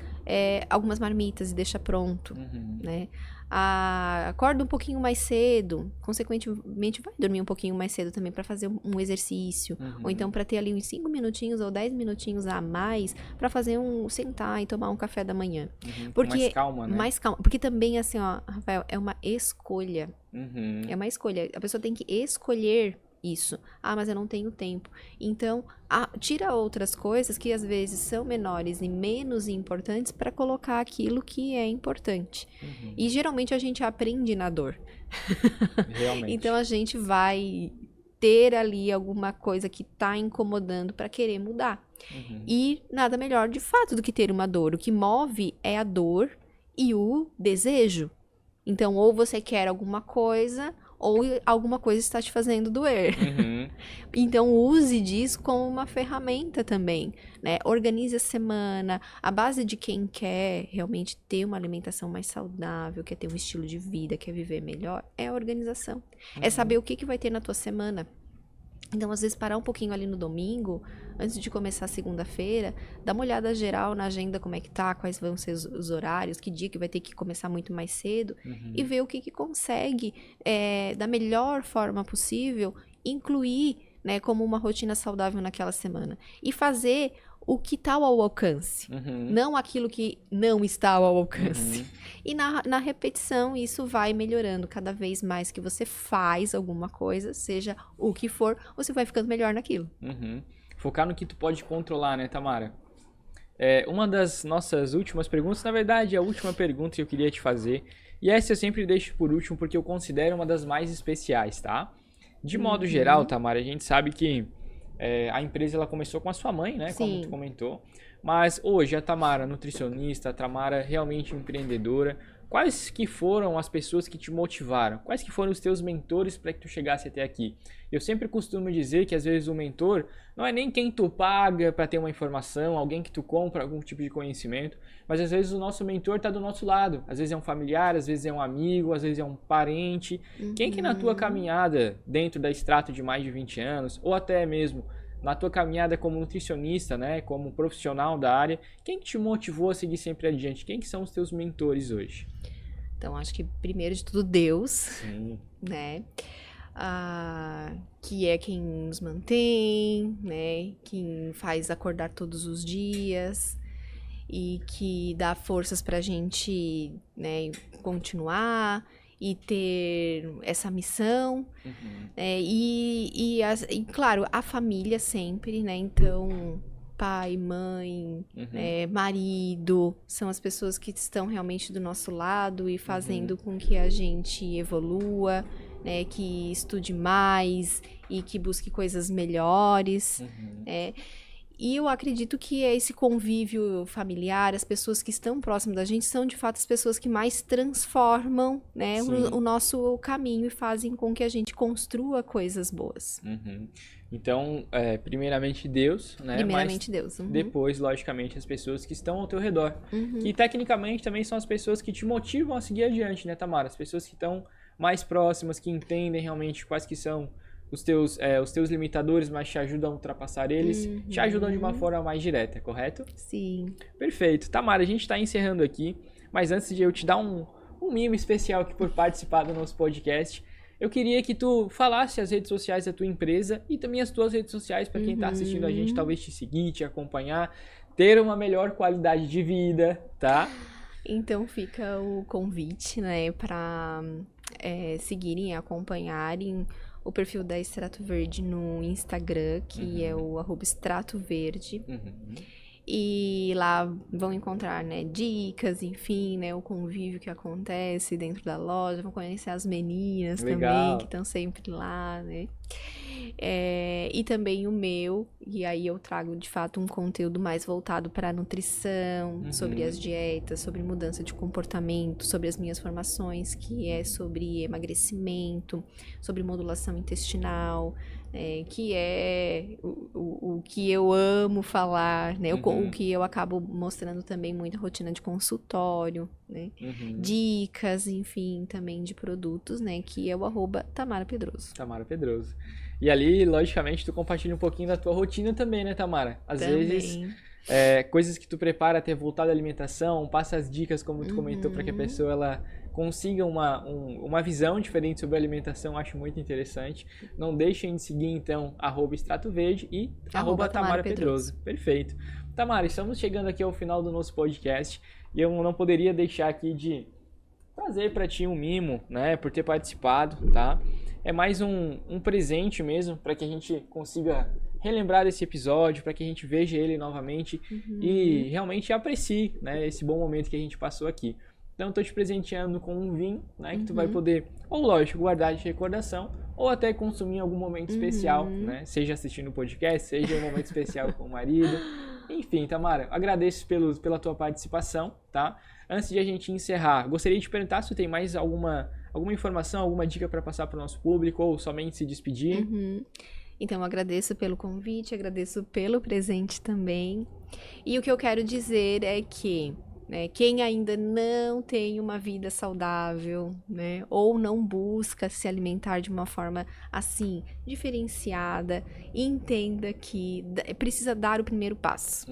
algumas marmitas e deixa pronto, né? Acorda um pouquinho mais cedo, consequentemente vai dormir um pouquinho mais cedo também para fazer um exercício, ou então para ter ali uns 5 minutinhos ou 10 minutinhos a mais para fazer sentar e tomar um café da manhã. Porque mais calma, né? Mais calma, porque também assim, ó, Rafael, é uma escolha. É uma escolha, a pessoa tem que escolher isso. Mas eu não tenho tempo. Então, tira outras coisas que às vezes são menores e menos importantes para colocar aquilo que é importante. E geralmente a gente aprende na dor. Realmente. Então a gente vai ter ali alguma coisa que tá incomodando para querer mudar. E nada melhor de fato do que ter uma dor. O que move é a dor e o desejo. Então, ou você quer alguma coisa, ou alguma coisa está te fazendo doer. Uhum. Então, use disso como uma ferramenta também, né? Organize a semana. A base de quem quer realmente ter uma alimentação mais saudável, quer ter um estilo de vida, quer viver melhor, é a organização. É saber o que vai ter na tua semana. Então, às vezes, parar um pouquinho ali no domingo, antes de começar a segunda-feira, dar uma olhada geral na agenda, como é que tá, quais vão ser os horários, que dia que vai ter que começar muito mais cedo, e ver o que consegue, da melhor forma possível, incluir, né, como uma rotina saudável naquela semana. E fazer o que está ao alcance, não aquilo que não está ao alcance. E na repetição, isso vai melhorando cada vez mais que você faz alguma coisa, seja o que for, você vai ficando melhor naquilo. Focar no que tu pode controlar, né, Tamara? Uma das nossas últimas perguntas, na verdade, é a última pergunta que eu queria te fazer, e essa eu sempre deixo por último porque eu considero uma das mais especiais, tá? De modo geral, Tamara, a gente sabe que a empresa ela começou com a sua mãe, né? Sim. Como tu comentou. Mas hoje a Tamara, nutricionista, a Tamara realmente empreendedora, quais que foram as pessoas que te motivaram? Quais que foram os teus mentores para que tu chegasse até aqui? Eu sempre costumo dizer que às vezes o mentor não é nem quem tu paga para ter uma informação, alguém que tu compra algum tipo de conhecimento, mas às vezes o nosso mentor está do nosso lado. Às vezes é um familiar, às vezes é um amigo, às vezes é um parente. Quem que na tua caminhada dentro da Strato de mais de 20 anos, ou até mesmo na tua caminhada como nutricionista, né, como profissional da área, quem que te motivou a seguir sempre adiante? Quem que são os teus mentores hoje? Então, acho que primeiro de tudo Deus, Sim. né? Que é quem nos mantém, né? Quem faz acordar todos os dias e que dá forças pra gente, né, continuar e ter essa missão. E claro, a família sempre, né? Então, pai, mãe, marido, são as pessoas que estão realmente do nosso lado e fazendo com que a gente evolua, né, que estude mais e que busque coisas melhores. E eu acredito que esse convívio familiar, as pessoas que estão próximas da gente, são de fato as pessoas que mais transformam, né, o nosso caminho e fazem com que a gente construa coisas boas. Então, primeiramente Deus, né? Primeiramente Deus. Depois, logicamente, as pessoas que estão ao teu redor. Que tecnicamente também são as pessoas que te motivam a seguir adiante, né, Tamara? As pessoas que estão mais próximas, que entendem realmente quais que são os teus limitadores, mas te ajudam a ultrapassar eles, te ajudam de uma forma mais direta, correto? Sim. Perfeito. Tamara, a gente está encerrando aqui, mas antes de eu te dar um mimo especial aqui por participar do nosso podcast, eu queria que tu falasse as redes sociais da tua empresa e também as tuas redes sociais para quem está assistindo a gente, talvez te seguir, te acompanhar, ter uma melhor qualidade de vida, tá? Então fica o convite, né, para seguirem e acompanharem o perfil da Strato Verde no Instagram, que é o @EstratoVerde. E lá vão encontrar, né, dicas, enfim, né, o convívio que acontece dentro da loja, vão conhecer as meninas também, que estão sempre lá, né. E também o meu, e aí eu trago de fato um conteúdo mais voltado para a nutrição, sobre as dietas, sobre mudança de comportamento, sobre as minhas formações, que é sobre emagrecimento, sobre modulação intestinal, que é o que eu amo falar, né? O que eu acabo mostrando também muita rotina de consultório, né? Dicas, enfim, também de produtos, né? Que é o @Tamara Pedroso. Tamara Pedroso. E ali, logicamente, tu compartilha um pouquinho da tua rotina também, né, Tamara? Às vezes, coisas que tu prepara até voltar da alimentação, passa as dicas, como tu comentou, para que a pessoa ela consiga uma visão diferente sobre a alimentação, acho muito interessante. Não deixem de seguir, então, @EstratoVerde e @Tamara Pedroso. Perfeito. Tamara, estamos chegando aqui ao final do nosso podcast e eu não poderia deixar aqui de trazer para ti um mimo, né, por ter participado, tá? É mais um presente mesmo para que a gente consiga relembrar desse episódio, para que a gente veja ele novamente e realmente aprecie, né, esse bom momento que a gente passou aqui. Então, estou te presenteando com um vinho, né, que tu vai poder, ou lógico, guardar de recordação, ou até consumir em algum momento especial, né, seja assistindo o podcast, seja um momento especial com o marido. Enfim, Tamara, agradeço pela tua participação, tá? Antes de a gente encerrar, gostaria de te perguntar se tu tem mais alguma alguma informação, alguma dica para passar para o nosso público ou somente se despedir? Então, eu agradeço pelo convite, agradeço pelo presente também. E o que eu quero dizer é que quem ainda não tem uma vida saudável, né, ou não busca se alimentar de uma forma assim, diferenciada, entenda que precisa dar o primeiro passo.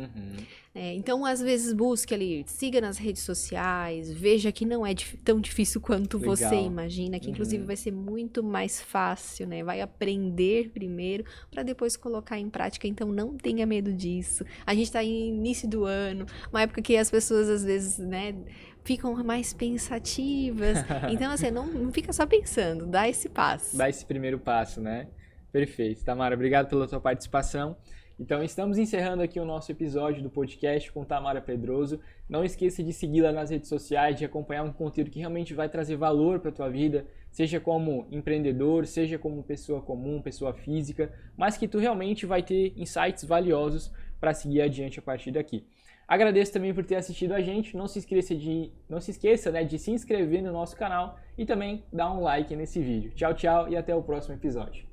Então, às vezes, busque ali, siga nas redes sociais, veja que não é tão difícil quanto você imagina, que inclusive vai ser muito mais fácil, né? Vai aprender primeiro para depois colocar em prática, então não tenha medo disso. A gente tá em início do ano, uma época que as pessoas às vezes, né, ficam mais pensativas. Então, assim, não fica só pensando, dá esse passo. Dá esse primeiro passo, né? Perfeito. Tamara, obrigado pela tua participação. Então, estamos encerrando aqui o nosso episódio do podcast com Tamara Pedroso. Não esqueça de segui-la nas redes sociais, de acompanhar um conteúdo que realmente vai trazer valor para a tua vida, seja como empreendedor, seja como pessoa comum, pessoa física, mas que tu realmente vai ter insights valiosos para seguir adiante a partir daqui. Agradeço também por ter assistido a gente. Não se esqueça de se inscrever no nosso canal e também dar um like nesse vídeo. Tchau, tchau e até o próximo episódio.